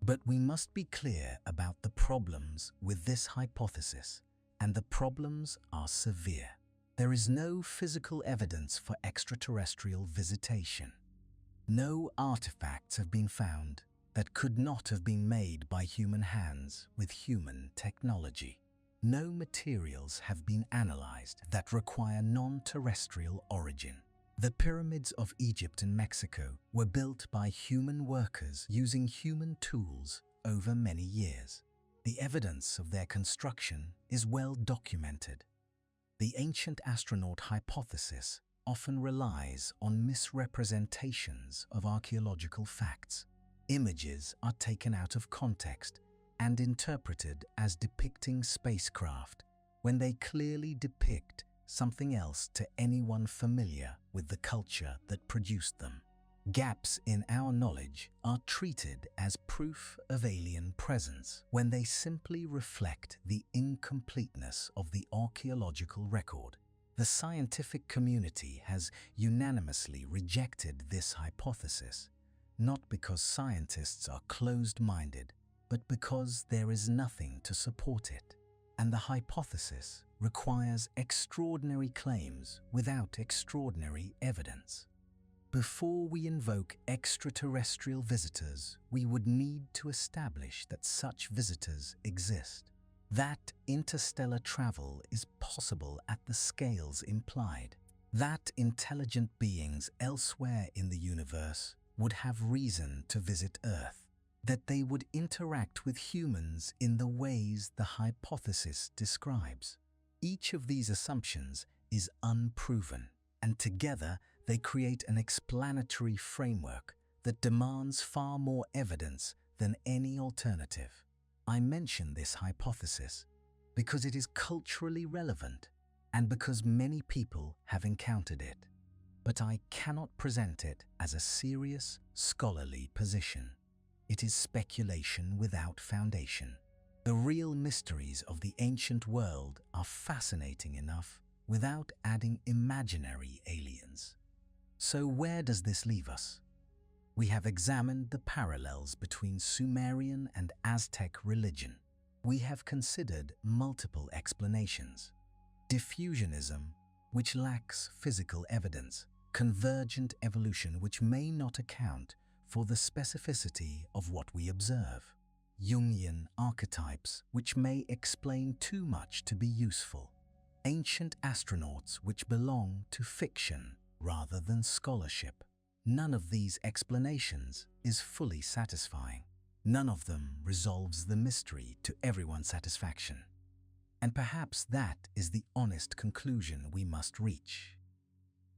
But we must be clear about the problems with this hypothesis, and the problems are severe. There is no physical evidence for extraterrestrial visitation. No artifacts have been found that could not have been made by human hands with human technology. No materials have been analyzed that require non-terrestrial origin. The pyramids of Egypt and Mexico were built by human workers using human tools over many years. The evidence of their construction is well documented. The ancient astronaut hypothesis often relies on misrepresentations of archaeological facts. Images are taken out of context and interpreted as depicting spacecraft when they clearly depict something else to anyone familiar with the culture that produced them. Gaps in our knowledge are treated as proof of alien presence when they simply reflect the incompleteness of the archaeological record. The scientific community has unanimously rejected this hypothesis, not because scientists are closed-minded, but because there is nothing to support it. And the hypothesis requires extraordinary claims without extraordinary evidence. Before we invoke extraterrestrial visitors, we would need to establish that such visitors exist, that interstellar travel is possible at the scales implied, that intelligent beings elsewhere in the universe would have reason to visit Earth, that they would interact with humans in the ways the hypothesis describes. Each of these assumptions is unproven, and together they create an explanatory framework that demands far more evidence than any alternative. I mention this hypothesis because it is culturally relevant and because many people have encountered it. But I cannot present it as a serious, scholarly position. It is speculation without foundation. The real mysteries of the ancient world are fascinating enough without adding imaginary aliens. So where does this leave us? We have examined the parallels between Sumerian and Aztec religion. We have considered multiple explanations. Diffusionism, which lacks physical evidence, convergent evolution, which may not account for the specificity of what we observe, Jungian archetypes, which may explain too much to be useful, ancient astronauts, which belong to fiction rather than scholarship. None of these explanations is fully satisfying. None of them resolves the mystery to everyone's satisfaction. And perhaps that is the honest conclusion we must reach.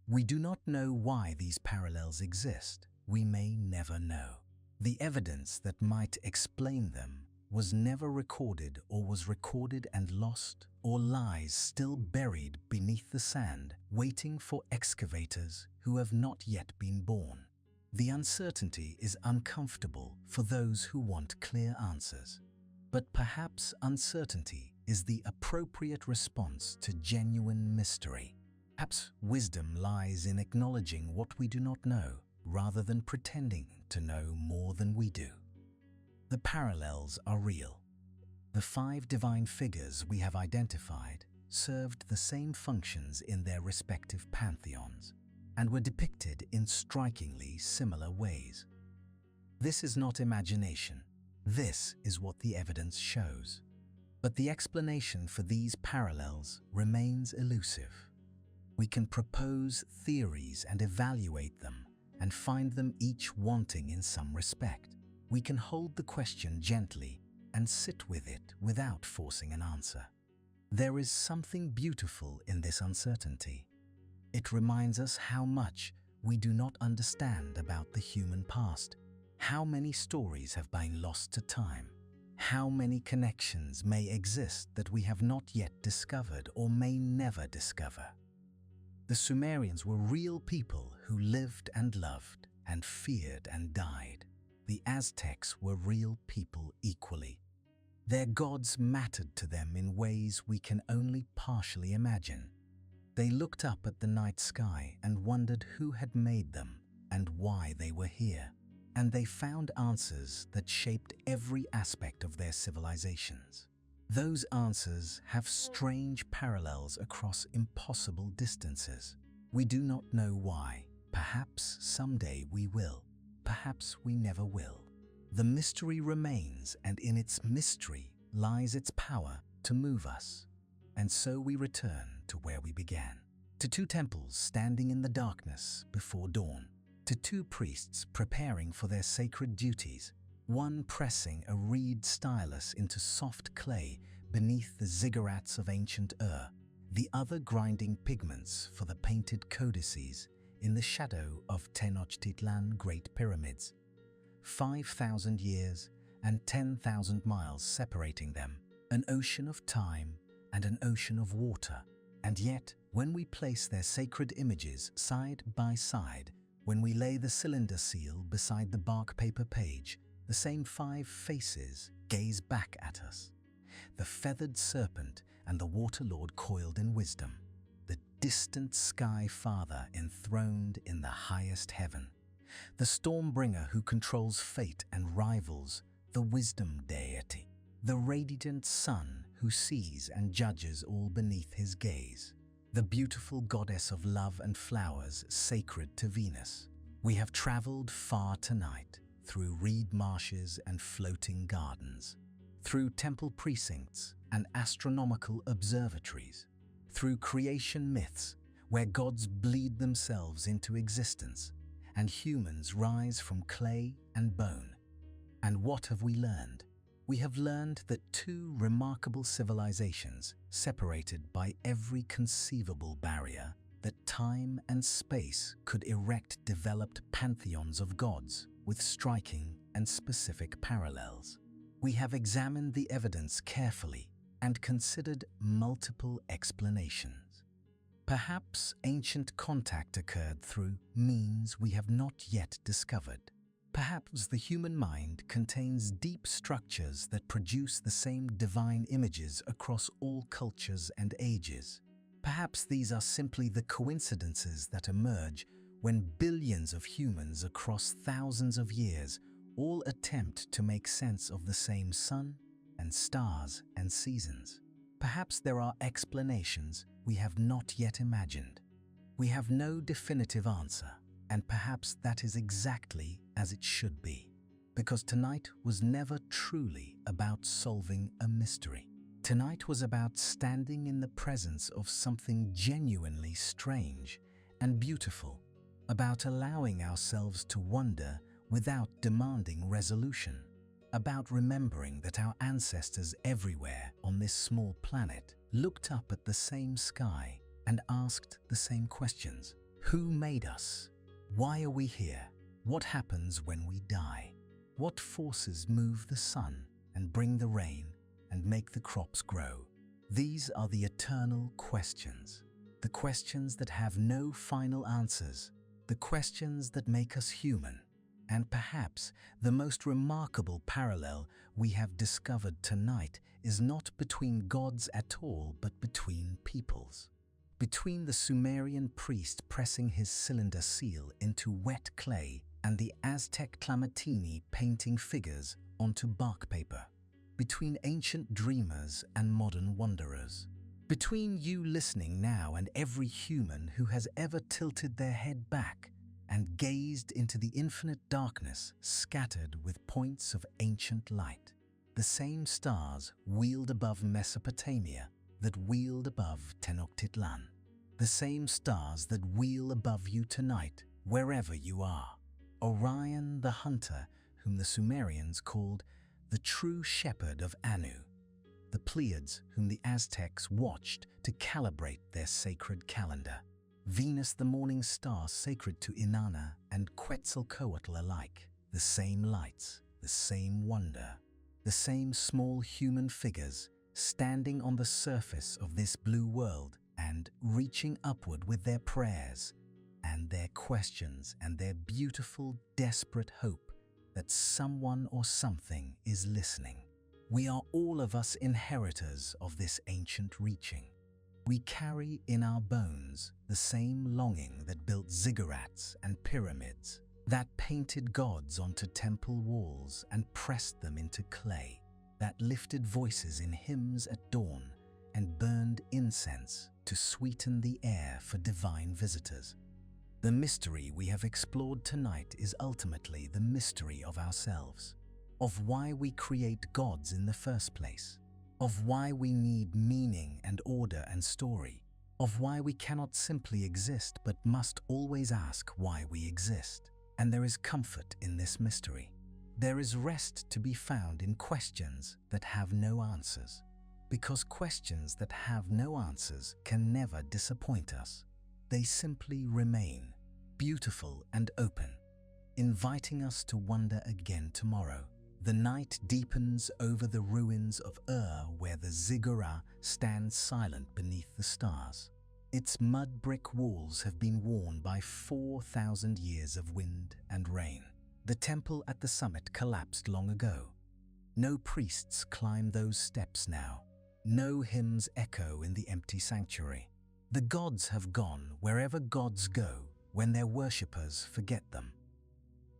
We do not know why these parallels exist. We may never know. The evidence that might explain them was never recorded, or was recorded and lost, or lies still buried beneath the sand, waiting for excavators who have not yet been born. The uncertainty is uncomfortable for those who want clear answers. But perhaps uncertainty is the appropriate response to genuine mystery. Perhaps wisdom lies in acknowledging what we do not know, rather than pretending to know more than we do. The parallels are real. The 5 divine figures we have identified served the same functions in their respective pantheons and were depicted in strikingly similar ways. This is not imagination. This is what the evidence shows. But the explanation for these parallels remains elusive. We can propose theories and evaluate them and find them each wanting in some respect. We can hold the question gently and sit with it without forcing an answer. There is something beautiful in this uncertainty. It reminds us how much we do not understand about the human past, how many stories have been lost to time, how many connections may exist that we have not yet discovered or may never discover. The Sumerians were real people who lived and loved and feared and died. The Aztecs were real people equally. Their gods mattered to them in ways we can only partially imagine. They looked up at the night sky and wondered who had made them and why they were here. And they found answers that shaped every aspect of their civilizations. Those answers have strange parallels across impossible distances. We do not know why. Perhaps someday we will. Perhaps we never will. The mystery remains, and in its mystery lies its power to move us. And so we return to where we began, to 2 temples standing in the darkness before dawn, to 2 priests preparing for their sacred duties, one pressing a reed stylus into soft clay beneath the ziggurats of ancient Ur, the other grinding pigments for the painted codices in the shadow of Tenochtitlan Great Pyramids. 5,000 years and 10,000 miles separating them, an ocean of time and an ocean of water. And yet, when we place their sacred images side by side, when we lay the cylinder seal beside the bark paper page, the same 5 faces gaze back at us. The feathered serpent and the water lord coiled in wisdom, the distant sky father enthroned in the highest heaven, the stormbringer who controls fate and rivals the wisdom deity, the radiant sun who sees and judges all beneath his gaze, the beautiful goddess of love and flowers sacred to Venus. We have traveled far tonight, through reed marshes and floating gardens, through temple precincts and astronomical observatories, through creation myths where gods bleed themselves into existence and humans rise from clay and bone. And what have we learned? We have learned that two remarkable civilizations, separated by every conceivable barrier that time and space could erect, developed pantheons of gods with striking and specific parallels. We have examined the evidence carefully and considered multiple explanations. Perhaps ancient contact occurred through means we have not yet discovered. Perhaps the human mind contains deep structures that produce the same divine images across all cultures and ages. Perhaps these are simply the coincidences that emerge when billions of humans across thousands of years all attempt to make sense of the same sun and stars and seasons. Perhaps there are explanations we have not yet imagined. We have no definitive answer, and perhaps that is exactly as it should be, because tonight was never truly about solving a mystery. Tonight was about standing in the presence of something genuinely strange and beautiful, about allowing ourselves to wonder without demanding resolution, about remembering that our ancestors everywhere on this small planet looked up at the same sky and asked the same questions. Who made us? Why are we here? What happens when we die? What forces move the sun and bring the rain and make the crops grow? These are the eternal questions, the questions that have no final answers, the questions that make us human. And perhaps the most remarkable parallel we have discovered tonight is not between gods at all, but between peoples. Between the Sumerian priest pressing his cylinder seal into wet clay and the Aztec Tlamatini painting figures onto bark paper. Between ancient dreamers and modern wanderers. Between you listening now and every human who has ever tilted their head back and gazed into the infinite darkness scattered with points of ancient light. The same stars wheeled above Mesopotamia that wheeled above Tenochtitlan. The same stars that wheel above you tonight, wherever you are. Orion the hunter, whom the Sumerians called the true shepherd of Anu. The Pleiades, whom the Aztecs watched to calibrate their sacred calendar. Venus, the morning star sacred to Inanna and Quetzalcoatl alike. The same lights, the same wonder, the same small human figures standing on the surface of this blue world and reaching upward with their prayers and their questions and their beautiful, desperate hope that someone or something is listening. We are all of us inheritors of this ancient reaching. We carry in our bones the same longing that built ziggurats and pyramids, that painted gods onto temple walls and pressed them into clay, that lifted voices in hymns at dawn and burned incense to sweeten the air for divine visitors. The mystery we have explored tonight is ultimately the mystery of ourselves, of why we create gods in the first place, of why we need meaning and order and story, of why we cannot simply exist but must always ask why we exist. And there is comfort in this mystery. There is rest to be found in questions that have no answers, because questions that have no answers can never disappoint us. They simply remain, beautiful and open, inviting us to wonder again tomorrow. The night deepens over the ruins of where the ziggurat stands silent beneath the stars. Its mud brick walls have been worn by 4,000 years of wind and rain. The temple at the summit collapsed long ago. No priests climb those steps now. No hymns echo in the empty sanctuary. The gods have gone wherever gods go when their worshippers forget them.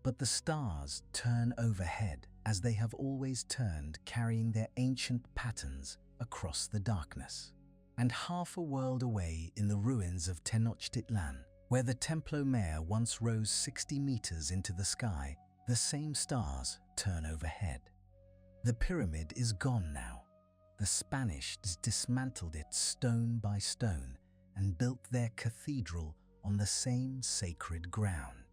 But the stars turn overhead as they have always turned, carrying their ancient patterns across the darkness. And half a world away in the ruins of Tenochtitlan, where the Templo Mayor once rose 60 meters into the sky, the same stars turn overhead. The pyramid is gone now. The Spanish dismantled it stone by stone and built their cathedral on the same sacred ground.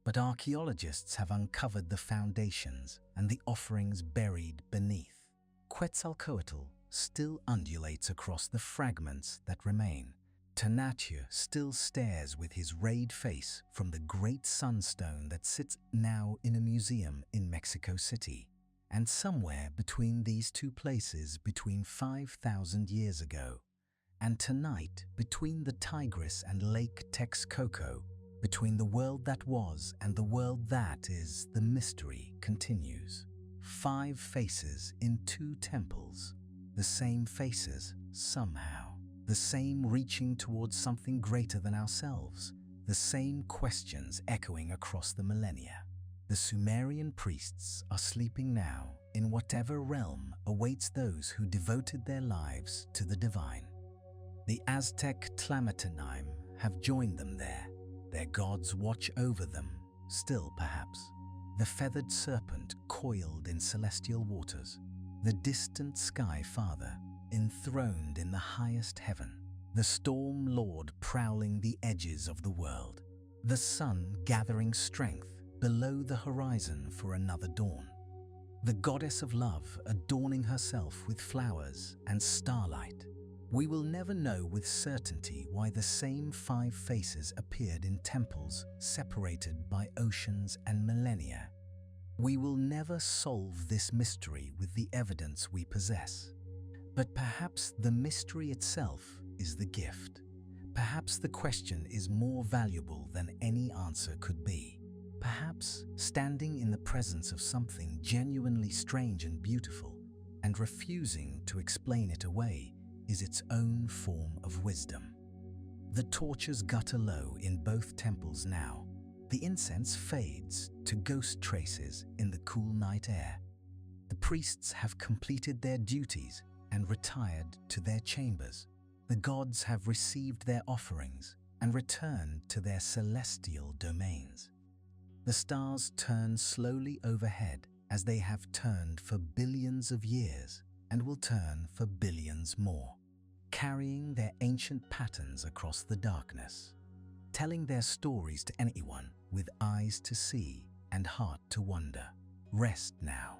But archaeologists have uncovered the foundations and the offerings buried beneath. Quetzalcoatl still undulates across the fragments that remain. Tonatiuh still stares with his rayed face from the great sunstone that sits now in a museum in Mexico City. And somewhere between these two places, between 5,000 years ago and tonight, between the Tigris and Lake Texcoco, between the world that was and the world that is, the mystery continues. 5 faces in 2 temples. The same faces, somehow. The same reaching towards something greater than ourselves. The same questions echoing across the millennia. The Sumerian priests are sleeping now in whatever realm awaits those who devoted their lives to the divine. The Aztec Tlamatanim have joined them there. Their gods watch over them, still perhaps. The feathered serpent coiled in celestial waters. The distant sky father, enthroned in the highest heaven. The storm lord prowling the edges of the world. The sun gathering strength below the horizon for another dawn. The goddess of love adorning herself with flowers and starlight. We will never know with certainty why the same 5 faces appeared in temples separated by oceans and millennia. We will never solve this mystery with the evidence we possess. But perhaps the mystery itself is the gift. Perhaps the question is more valuable than any answer could be. Perhaps standing in the presence of something genuinely strange and beautiful and refusing to explain it away is its own form of wisdom. The torches gutter low in both temples now. The incense fades to ghost traces in the cool night air. The priests have completed their duties and retired to their chambers. The gods have received their offerings and returned to their celestial domains. The stars turn slowly overhead as they have turned for billions of years and will turn for billions more, carrying their ancient patterns across the darkness, telling their stories to anyone with eyes to see and heart to wonder. Rest now.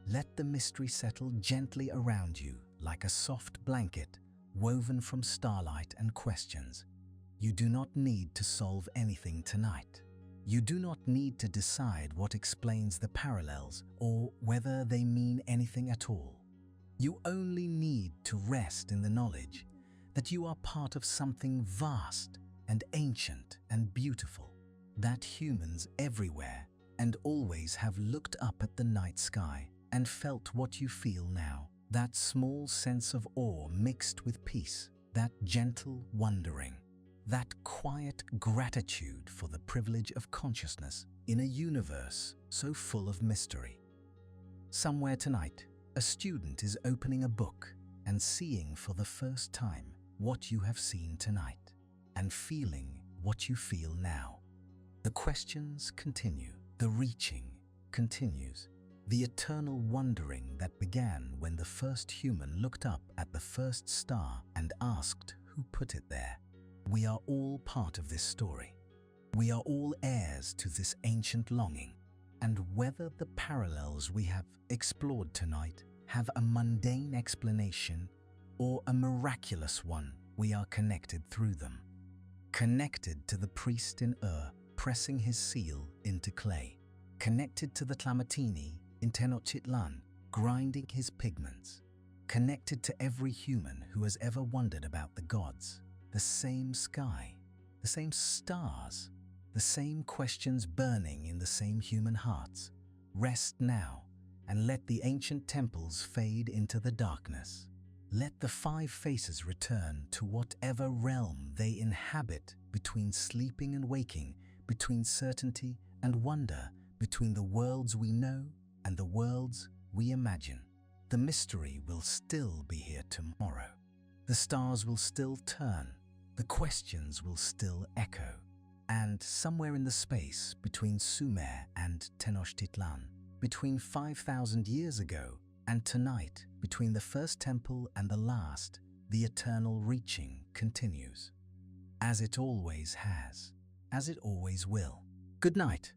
Let the mystery settle gently around you like a soft blanket woven from starlight and questions. You do not need to solve anything tonight. You do not need to decide what explains the parallels or whether they mean anything at all. You only need to rest in the knowledge that you are part of something vast and ancient and beautiful, that humans everywhere and always have looked up at the night sky and felt what you feel now, that small sense of awe mixed with peace, that gentle wondering, that quiet gratitude for the privilege of consciousness in a universe so full of mystery. Somewhere tonight, a student is opening a book and seeing for the first time what you have seen tonight and feeling what you feel now. The questions continue, the reaching continues, the eternal wondering that began when the first human looked up at the first star and asked who put it there. We are all part of this story. We are all heirs to this ancient longing, and whether the parallels we have explored tonight have a mundane explanation or a miraculous one, we are connected through them. Connected to the priest in Ur pressing his seal into clay. Connected to the Tlamatini in Tenochtitlan grinding his pigments. Connected to every human who has ever wondered about the gods. The same sky, the same stars, the same questions burning in the same human hearts. Rest now and let the ancient temples fade into the darkness. Let the 5 faces return to whatever realm they inhabit, between sleeping and waking, between certainty and wonder, between the worlds we know and the worlds we imagine. The mystery will still be here tomorrow. The stars will still turn, the questions will still echo. And somewhere in the space between Sumer and Tenochtitlan, between 5,000 years ago and tonight, between the first temple and the last, the eternal reaching continues. As it always has, as it always will. Good night.